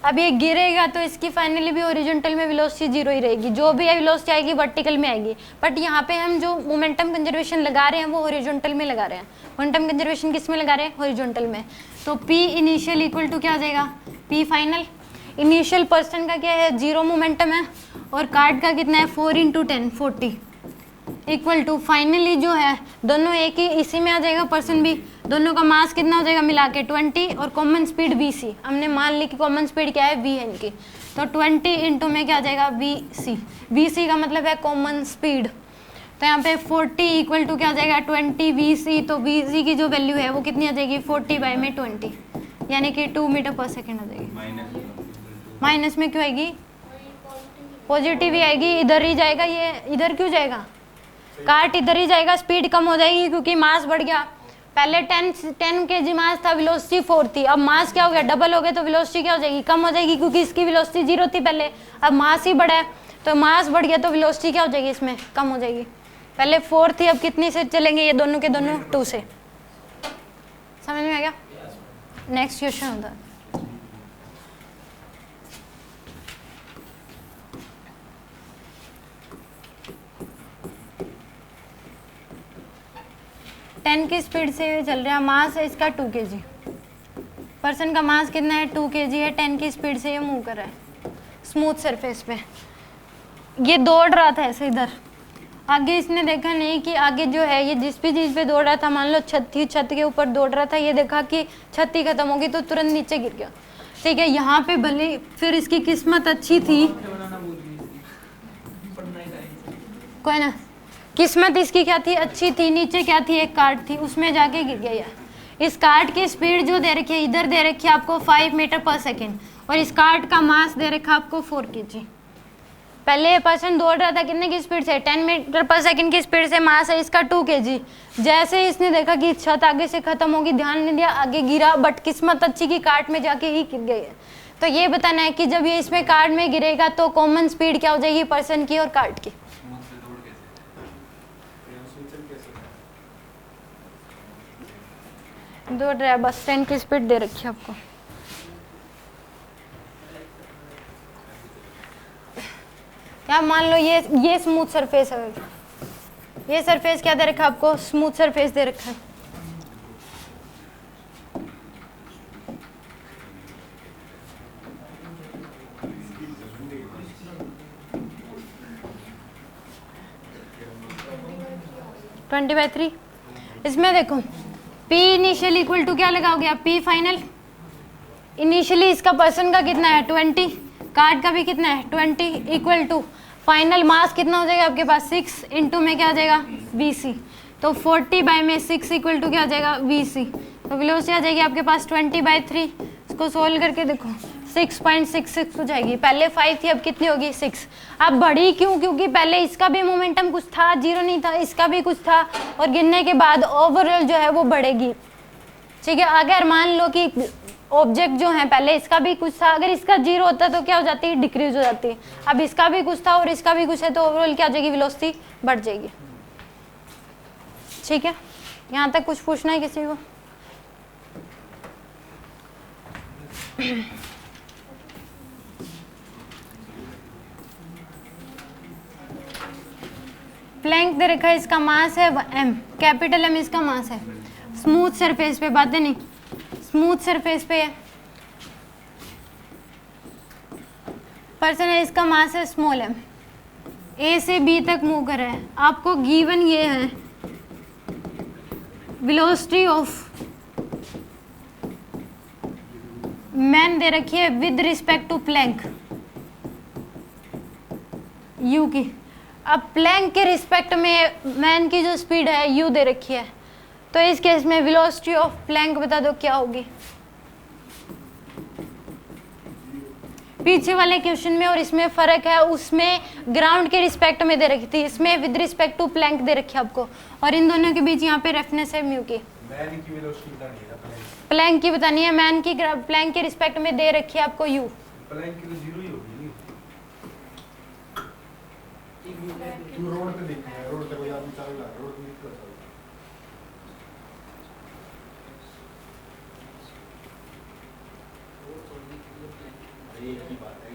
अब ये गिरेगा तो इसकी फाइनली भी हॉरिजॉन्टल में वेलोसिटी 0 ही रहेगी, जो भी वेलोसिटी आएगी वर्टिकल में आएगी। बट यहाँ पे हम जो मोमेंटम कंजर्वेशन लगा रहे हैं वो हॉरिजॉन्टल में लगा रहे हैं। मोमेंटम कंजर्वेशन किस में लगा रहे हैं? हॉरिजॉन्टल में। तो P इनिशियल इक्वल टू क्या आ जाएगा? P final. इनिशियल पर्सन का क्या है? 0 मोमेंटम है और कार्ड का कितना है? 4 × 10 40 इक्वल टू फाइनली जो है दोनों एक ही इसी में आ जाएगा पर्सन भी, दोनों का मास कितना हो जाएगा मिला के 20 और कॉमन स्पीड vc, हमने मान ली कि कॉमन स्पीड क्या है v है इनकी, तो 20 इंटू में क्या आ जाएगा vc, vc का मतलब है कॉमन स्पीड। तो यहाँ पे 40 इक्वल टू क्या आ जाएगा 20 vc, तो vc की जो वैल्यू है वो कितनी आ जाएगी 40/20 यानी कि 2 मीटर पर सेकेंड आ जाएगी। माइनस में क्यों आएगी? पॉजिटिव ही आएगी, इधर ही जाएगा, ये इधर क्यों जाएगा? कार्ट इधर ही जाएगा, स्पीड कम हो जाएगी क्योंकि मास बढ़ गया। पहले 10 kg मास था, वेलोसिटी 4 थी, अब मास क्या हो गया? डबल हो गया, तो वेलोसिटी क्या हो जाएगी? कम हो जाएगी क्योंकि इसकी वेलोसिटी 0 थी पहले, अब मास ही बढ़ा है तो मास बढ़ गया तो वेलोसिटी क्या हो जाएगी? इसमें कम हो जाएगी। पहले 4 थी, अब कितनी से चलेंगे? ये दोनों के दोनों 2 से। समझ में आ गया? नेक्स्ट क्वेश्चन होता है। टेन की स्पीड से चल रहा है, मास है इसका 2 kg, पर्सन का मास कितना है? 2 kg है, 10 की स्पीड से ये मूव कर रहा है स्मूथ सरफेस पे। ये दौड़ रहा था ऐसे इधर, आगे इसने देखा नहीं कि आगे जो है ये जिस भी चीज़ पे दौड़ रहा था, मान लो छत थी, छत के ऊपर दौड़ रहा था, ये देखा कि छत ही खत्म होगी तो तुरंत नीचे गिर गया। ठीक है, यहाँ पे भले फिर इसकी किस्मत अच्छी थी, कोई ना, किस्मत इसकी क्या थी? अच्छी थी। नीचे क्या थी? एक कार्ट थी, उसमें जाके गिर गया यार। इस कार्ट की स्पीड जो दे रखी है इधर दे रखी है आपको 5 मीटर पर सेकेंड और इस कार्ट का मास दे रखा आपको 4 kg। पहले ये पर्सन दौड़ रहा था कितने की स्पीड से? 10 मीटर पर सेकेंड की स्पीड से, मास है इसका 2 kg। जैसे इसने देखा कि छत आगे से खत्म होगी, ध्यान नहीं दिया, आगे गिरा, बट किस्मत अच्छी की कार्ट में जाके ही गिर गई है। तो ये बताना है कि जब ये इसमें कार्ट में गिरेगा तो कॉमन स्पीड क्या हो जाएगी पर्सन की और कार्ट की? दौड़ रहा है बस, 10 की स्पीड दे रखी है आपको। क्या मान लो ये स्मूथ सरफेस है, ये सरफेस क्या दे रखा है आपको? स्मूथ सरफेस दे रखा है। Twenty by 3। इसमें देखो P इनिशियल इक्वल टू क्या लगाओगे आप? P final. इनिशियली इसका पर्सन का कितना है? 20, कार्ड का भी कितना है? 20 इक्वल टू फाइनल मास कितना हो जाएगा आपके पास? 6 इंटू में क्या आ जाएगा? vc, तो 40/6 इक्वल टू क्या आ जाएगा? vc, तो वेलोसिटी आ जाएगी आपके पास 20/3। इसको सोल्व करके देखो 6.66 हो जाएगी। पहले 5 थी, अब कितनी होगी? 6। अब बढ़ी क्यों? क्योंकि पहले इसका भी मोमेंटम कुछ था, 0 नहीं था, इसका भी कुछ था, और गिरने के बाद ओवरऑल जो है वो बढ़ेगी। ठीक है, अगर मान लो कि ऑब्जेक्ट जो है पहले इसका भी कुछ था, अगर इसका 0 होता तो क्या हो जाती है? डिक्रीज हो जाती है। अब इसका भी कुछ था और इसका भी कुछ है, तो ओवरऑल क्या हो जाएगी? वेलोसिटी बढ़ जाएगी। ठीक है, यहाँ तक कुछ पूछना है किसी को? प्लैंक दे रखा है, इसका मास है m, कैपिटल M इसका मास है। स्मूथ सरफेस पे, बातें नहीं, स्मूथ सरफेस पे है, पर्सन है, इसका मास है स्मॉल m, A से B तक मूव कर रहा है। आपको गिवन ये है वेलोसिटी ऑफ मैन दे रखी है with respect to plank u की। अब प्लैंक के रिस्पेक्ट में मैन की जो स्पीड है u दे रखी है, तो इस केस में वेलोसिटी ऑफ प्लैंक बता दो क्या होगी? पीछे वाले क्वेश्चन में और इसमें फर्क है, उसमें ग्राउंड के रिस्पेक्ट में दे रखी थी, इसमें विद रिस्पेक्ट टू प्लैंक दे रखी है आपको, और इन दोनों के बीच यहाँ पे रेफरेंस है म्यू की। मैन की वेलोसिटी बतानी है ना, प्लैंक की बतानी है, मैन की प्लैंक के रिस्पेक्ट में दे रखी है आपको u। प्लैंक की तो 0 ही होगी। तू रोड पे देख रहा है, रोड पे कोई आदमी चल रहा है, रोड पे निकल चल रहा है। एक ही बात है,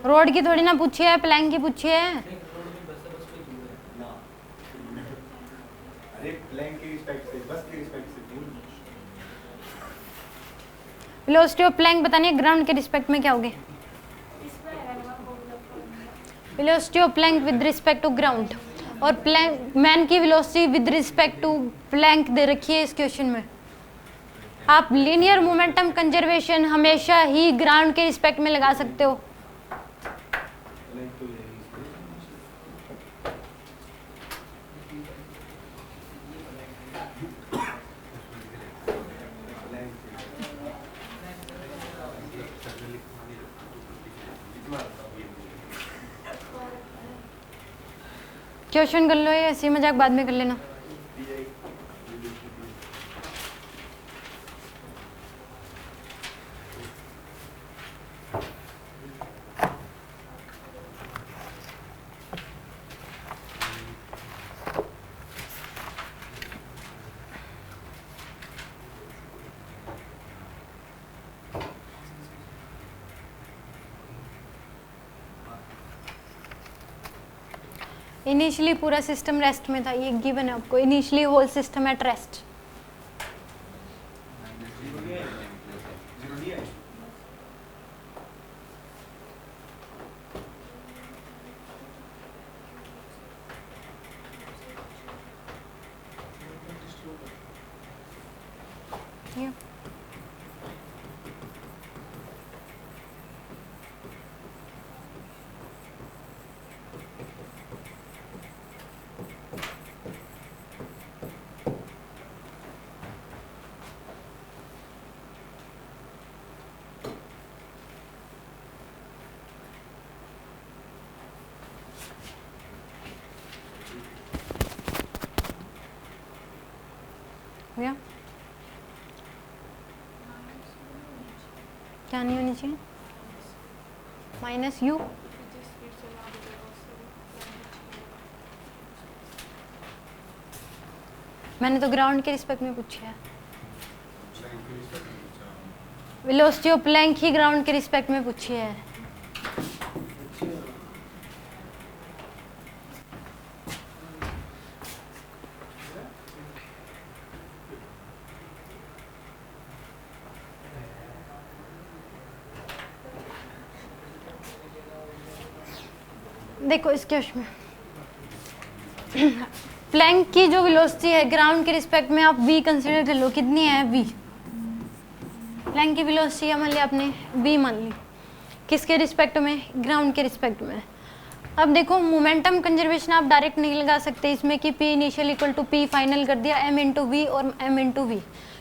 रोड की थोड़ी ना पूछी है, प्लैंक की पूछी है। ना अरे प्लेन की रिस्पेक्ट से, बस की रिस्पेक्ट से नहीं। वेलोसिटी ऑफ प्लैंक बतानी है, ग्राउंड के रिस्पेक्ट में क्या होगी? इसमें है ना वो velocity of plank with respect to ground, और प्लैंक मैन की velocity with respect to plank दे रखी है इस क्वेश्चन में। आप लीनियर मोमेंटम कंजर्वेशन हमेशा ही ग्राउंड के रिस्पेक्ट में लगा सकते हो। प्लेन तो ये क्वेश्चन कर लो, ये ऐसी मजाक बाद में कर लेना। इनिशियली पूरा सिस्टम रेस्ट में था, ये गिवन है आपको। Initially whole system at rest. भैया क्या नहीं होनी चाहिए? Minus u. मैंने तो ग्राउंड के रिस्पेक्ट में पूछा है। वेलोसिटी ऑफ प्लैंक ही ग्राउंड के रिस्पेक्ट में पूछी है। देखो इस क्वेश्चन में प्लैंक की जो वेलोसिटी है ग्राउंड के रिस्पेक्ट में आप v कंसीडर कर लो, कितनी है v। प्लैंक की वेलोसिटी मान लिया आपने v मान ली, किसके रिस्पेक्ट में? ग्राउंड के रिस्पेक्ट में। अब देखो मोमेंटम कंजर्वेशन आप डायरेक्ट नहीं लगा सकते इसमें कि p initial equal to p final कर दिया m इंटू वी और m इंटू वी,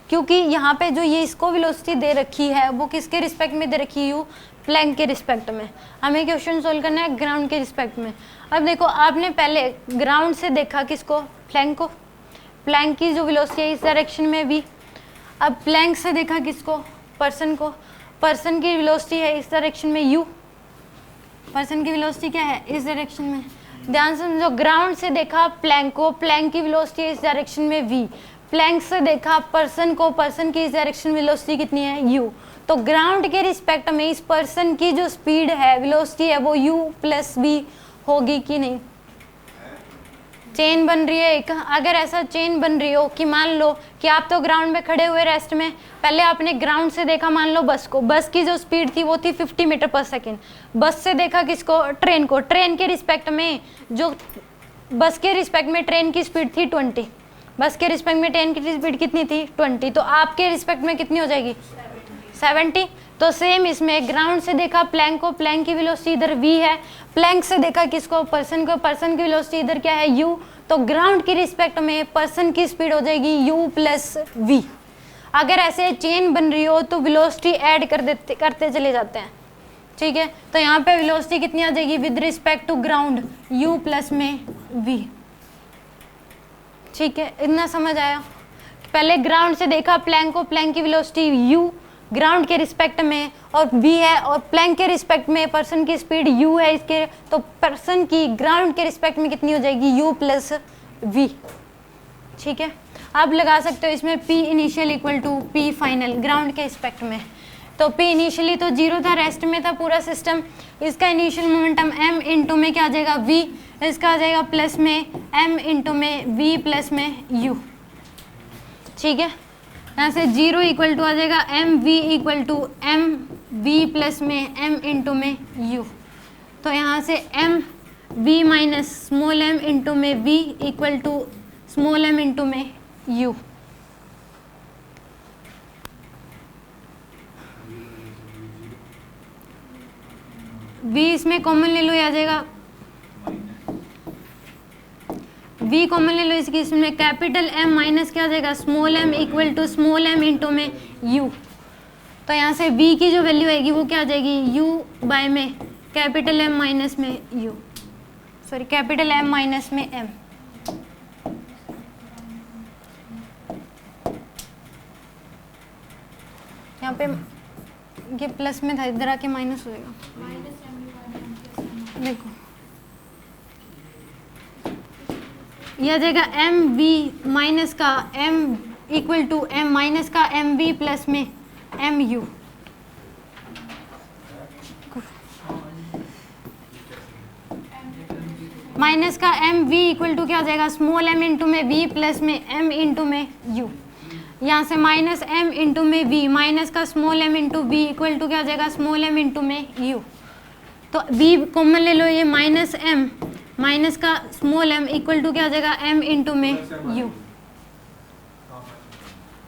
क्योंकि यहाँ पे जो ये इसको वेलोसिटी दे रखी है वो किसके रिस्पेक्ट में दे रखी है? यू, प्लैंक के रिस्पेक्ट में। हमें क्वेश्चन सोल्व करना है ग्राउंड के रिस्पेक्ट में। अब देखो आपने पहले ग्राउंड से देखा किसको? प्लैंक को। प्लैंक की जो वेलोसिटी है इस डायरेक्शन में v। अब प्लैंक से देखा किसको? पर्सन को। पर्सन की वेलोसिटी है इस डायरेक्शन में u। पर्सन की वेलोसिटी क्या है? इस डायरेक्शन में। ध्यान से समझो, ग्राउंड से देखा प्लैंक को, प्लैंक की वेलोसिटी इस डायरेक्शन में v। प्लैंक से देखा पर्सन को, पर्सन की इस डायरेक्शन में वेलोसिटी कितनी है? u। तो ग्राउंड के रिस्पेक्ट में इस पर्सन की जो स्पीड है, वेलोसिटी है, वो u प्लस v होगी कि नहीं? चेन बन रही है एक। अगर ऐसा चेन बन रही हो कि मान लो कि आप तो ग्राउंड में खड़े हुए रेस्ट में, पहले आपने ग्राउंड से देखा मान लो बस को, बस की जो स्पीड थी वो थी 50 मीटर पर सेकेंड। बस से देखा किसको? ट्रेन को। ट्रेन के रिस्पेक्ट में जो बस के रिस्पेक्ट में ट्रेन की स्पीड थी 20। बस के रिस्पेक्ट में ट्रेन की स्पीड कितनी थी? 20। तो आपके रिस्पेक्ट में कितनी हो जाएगी? 70। तो सेम इसमें ग्राउंड से देखा प्लैंक को, प्लैंक की वेलोसिटी इधर v है। प्लैंक से देखा किसको? पर्सन को, पर्सन की वेलोसिटी इधर क्या है? u। तो ग्राउंड की रिस्पेक्ट में पर्सन की स्पीड हो जाएगी u प्लस v। अगर ऐसे चेन बन रही हो तो वेलोसिटी ऐड करते चले जाते हैं, ठीक है। तो यहाँ पे वेलोसिटी कितनी आ जाएगी with respect to ground? u plus में v, ठीक है। इतना समझ आया? पहले ग्राउंड से देखा प्लैंक को, प्लैंक की वेलोसिटी u, ग्राउंड के रिस्पेक्ट में और v है, और प्लैंक के रिस्पेक्ट में पर्सन की स्पीड u है इसके, तो पर्सन की ग्राउंड के रिस्पेक्ट में कितनी हो जाएगी, u प्लस v। ठीक है, आप लगा सकते हो इसमें p initial equal to p final ground के रिस्पेक्ट में। तो p इनिशियली तो 0 था, रेस्ट में था पूरा सिस्टम, इसका इनिशियल मोमेंटम m इंटू में क्या आ जाएगा v, इसका आ जाएगा प्लस में m इंटू में v प्लस में u। ठीक है, यहाँ से 0 इक्वल टू आ जाएगा m v equal to m v plus में m इंटू में u। तो यहाँ से m v minus small m into में v equal to small m into में u। v इसमें कॉमन ले लो, आ जाएगा v कॉमन ले लो इसकी, इसमें कैपिटल M माइनस क्या आ जाएगा small m equal to small m into में u। तो यहाँ से v की जो वैल्यू आएगी वो क्या आ जाएगी, u बाय में कैपिटल M माइनस में u, sorry capital M minus में m। यहाँ पे ये प्लस में था, इधर आके माइनस हो जाएगा। देखो यह आ जाएगा एम वी माइनस का m equal to m minus का एम वी प्लस में एम यू। माइनस का एम वी इक्वल टू क्या आ जाएगा स्मॉल m इंटू में v प्लस में m इंटू में u। यहाँ से माइनस m इंटू में v माइनस का small m into v equal to क्या आ जाएगा स्मॉल m इंटू में u। तो v कॉमन ले लो, ये माइनस m माइनस का स्मॉल m इक्वल टू क्या आ जाएगा m इंटू में u।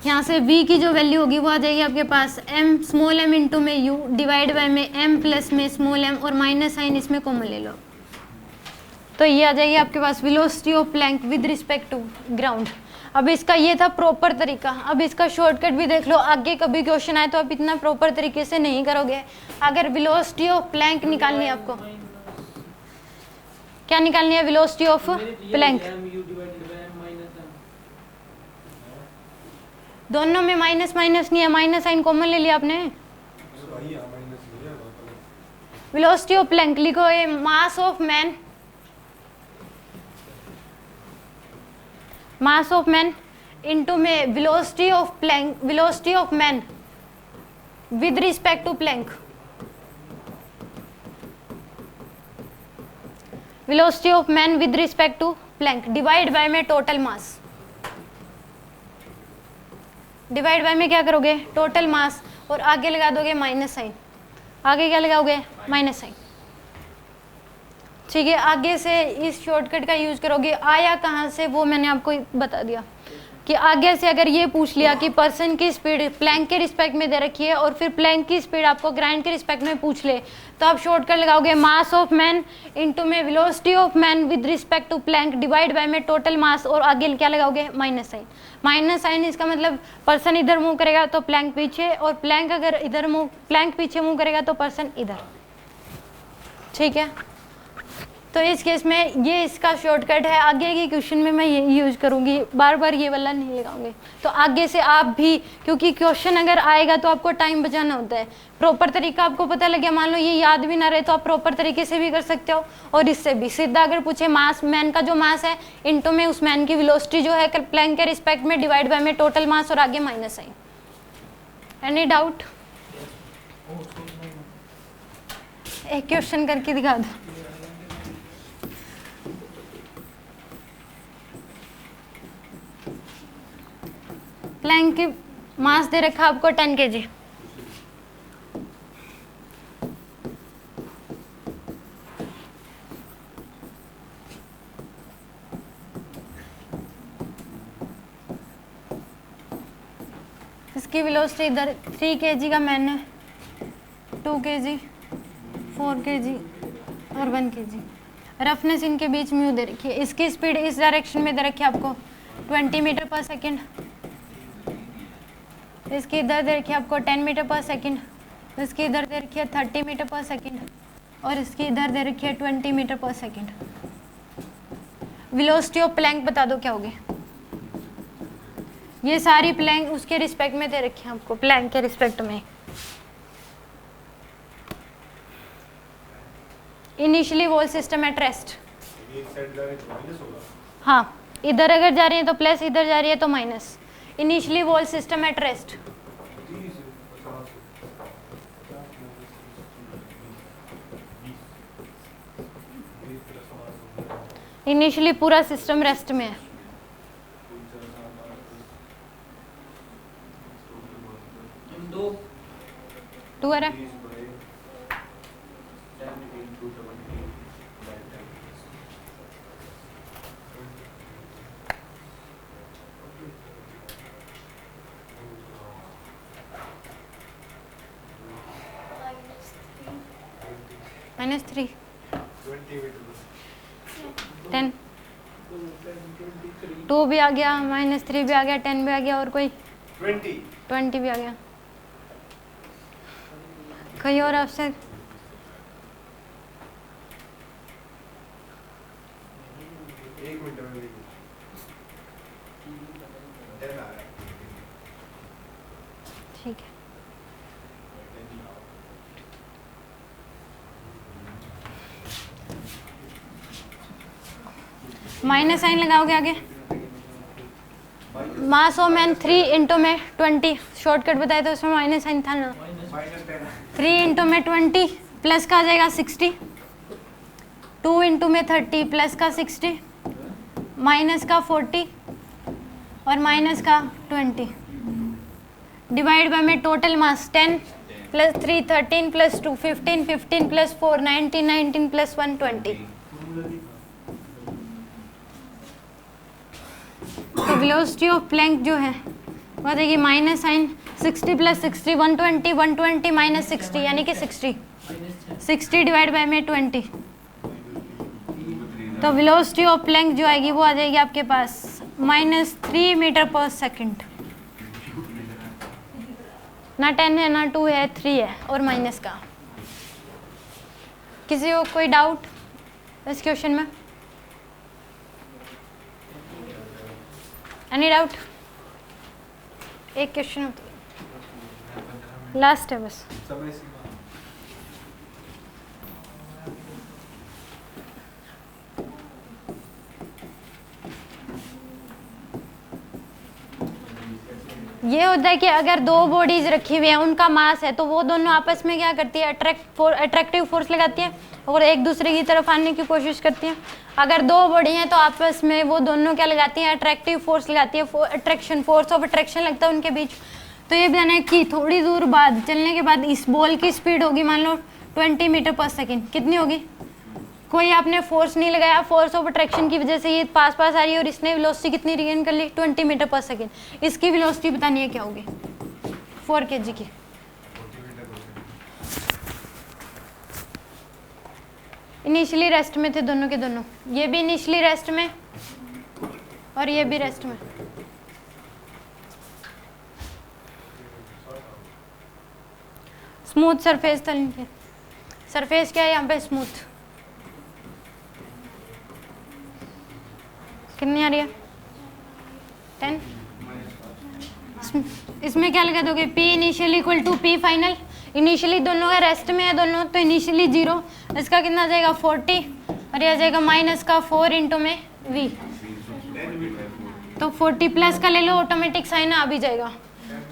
यहाँ से v की जो वैल्यू होगी वो आ जाएगी आपके पास m स्मॉल m इंटू में u डिवाइड बाय में m प्लस में स्मॉल m, और माइनस साइन इसमें कॉमन ले लो। तो ये आ जाएगी आपके पास velocity of plank with respect to ground. अब इसका ये था प्रॉपर तरीका, अब इसका शॉर्टकट भी देख लो, आगे कभी क्वेश्चन आए तो आप इतना प्रॉपर तरीके से नहीं करोगे। अगर वेलोसिटी ऑफ प्लैंक निकालनी है आपको, क्या निकालनी है, वेलोसिटी ऑफ प्लैंक, दोनों में माइनस माइनस नहीं है, माइनस साइन कॉमन ले लिया आपने। वेलोसिटी ऑफ प्लैंक लिखो, ये mass of man, mass of man into में velocity of plank, velocity of man with respect to plank, velocity of man with respect to plank divide by में total mass. Divide by में क्या करोगे total mass, और आगे लगा दोगे minus sign, आगे क्या लगाओगे माइनस साइन। ठीक है, आगे से इस शॉर्टकट का यूज करोगे। आया कहाँ से वो मैंने आपको बता दिया कि आगे से अगर ये पूछ लिया कि पर्सन की स्पीड प्लैंक के रिस्पेक्ट में दे रखी है और फिर प्लैंक की स्पीड आपको ग्राइंड के रिस्पेक्ट में पूछ ले, तो आप शॉर्टकट लगाओगे मास ऑफ मैन इनटू में velocity of man with respect to plank divide by में टोटल मास, और आगे क्या लगाओगे माइनस साइन। माइनस साइन इसका मतलब पर्सन इधर मूव करेगा तो प्लैंक पीछे, और प्लैंक अगर इधर मूव, प्लैंक पीछे मूव करेगा तो पर्सन इधर। ठीक है, तो इस केस में ये इसका शॉर्टकट है। आगे के क्वेश्चन में मैं ये यूज करूंगी, बार बार ये वाला नहीं लगाऊंगी। तो आगे से आप भी, क्योंकि क्वेश्चन अगर आएगा तो आपको टाइम बचाना होता है, प्रॉपर तरीका आपको पता लग गया, मान लो ये याद भी ना रहे तो आप प्रॉपर तरीके से भी कर सकते हो। और इससे भी सीधा अगर पूछे मास, मैन का जो मास है इनटू में उस मैन की वेलोसिटी जो है प्लैंक के रिस्पेक्ट में डिवाइड बाय में टोटल मास, और आगे माइनस साइन। Any doubt? एक क्वेश्चन करके दिखा दो। प्लैंक की मास दे रखा आपको 10 kg, इसकी वेलोसिटी इधर 3 kg का मैन है, 2 kg, 4 kg और 1 kg। रफनेस इनके बीच में दे रखी है। इसकी स्पीड इस डायरेक्शन में दे रखी है आपको 20 मीटर पर सेकेंड, इसकी इधर दे रखी है आपको 10 मीटर पर सेकेंड, इसकी इधर दे रखी है 30 मीटर पर सेकेंड, और इसकी इधर दे रखी है 20 मीटर पर सेकेंड। वेलोसिटी ऑफ प्लैंक बता दो क्या होगी। ये सारी प्लैंक उसके रिस्पेक्ट में दे रखी है आपको, प्लैंक के रिस्पेक्ट में। Initially whole system at rest. एक साइड जा रहे तो माइनस होगा। हाँ, इधर अगर जा रही है तो प्लस, इधर जा रही है तो minus. Initially whole system at rest. Initially पूरा सिस्टम रेस्ट में है। टू आ रहा है। -3 10 2 भी आ गया, -3 भी आ गया, 10 भी आ गया, और कोई 20 भी आ गया। कोई और ऑप्शन? एक मिनट में देखो 10 आ रहा है। ठीक है। माइनस साइन लगाओगे आगे। मास ऑफ मैन 3 इंटू में 20, शॉर्टकट बताए तो उसमें माइनस साइन था ना। 3 इंटू में 20 प्लस का आ जाएगा 60, 2 इंटू में 30 प्लस का 60, माइनस का 40 और माइनस का 20, डिवाइड बाय में टोटल मास 10 प्लस 3 13 प्लस 2 15, 15 प्लस 4 19, 19 प्लस 1 20। तो वेलोसिटी ऑफ प्लैंक जो है वो आ जाएगी माइनस साइन 60 प्लस 60 120, 120 माइनस 60 यानी कि 60 डिवाइड बाय में 20। तो वेलोसिटी ऑफ प्लैंक जो आएगी वो आ जाएगी आपके पास -3 मीटर पर सेकंड। ना 10 है ना 2 है, 3 है और माइनस का। किसी को कोई डाउट इस क्वेश्चन में? Any doubt? एक क्वेश्चन होता है, लास्ट है बस। समय सीमा ये होता है कि अगर दो बॉडीज रखी हुई है, उनका मास है, तो वो दोनों आपस में क्या करती है, अट्रैक्टिव फोर्स लगाती है और एक दूसरे की तरफ आने की कोशिश करती है। अगर दो बॉडी हैं तो आपस में वो दोनों क्या लगाती हैं, अट्रैक्टिव फोर्स लगाती है, अट्रैक्शन, फोर्स ऑफ अट्रैक्शन लगता है उनके बीच। तो ये बताना है कि थोड़ी दूर बाद चलने के बाद इस बॉल की स्पीड होगी मान लो 20 मीटर पर सेकेंड। कितनी होगी? कोई आपने फोर्स नहीं लगाया, फोर्स ऑफ अट्रैक्शन की वजह से ये पास पास आ रही है और इसने वेलोसिटी कितनी रिगेन कर ली, 20 मीटर पर सेकेंड। इसकी वेलोसिटी बतानी है क्या होगी, 4 kg की। इनिशियली रेस्ट में थे दोनों के दोनों, ये भी इनिशियली रेस्ट में और ये भी रेस्ट में। स्मूथ सरफेस था इनके, सरफेस क्या है यहाँ पे, स्मूथ। कितनी आ रही है, 10। इसमें क्या लगा दोगे, P initial equal to P final. Initially दोनों का रेस्ट में है दोनों, तो इनिशियली 0, इसका कितना आ जाएगा 40 और ये आ जाएगा माइनस का 4 इंटू में V। तो 40 प्लस का ले लो, ऑटोमेटिक साइन आ भी जाएगा।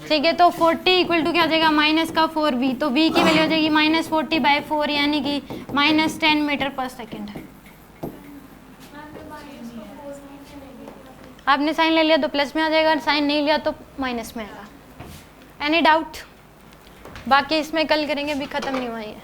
ठीक है, तो 40 इक्वल टू क्या आ जाएगा, माइनस का 4V। तो V की वैल्यू हो जाएगी -40/4 यानी कि -10 मीटर पर सेकेंड। आपने साइन ले लिया तो प्लस में आ जाएगा, साइन नहीं लिया तो माइनस में आएगा। Any doubt? बाकी इसमें कल करेंगे, अभी ख़त्म नहीं हुआ है।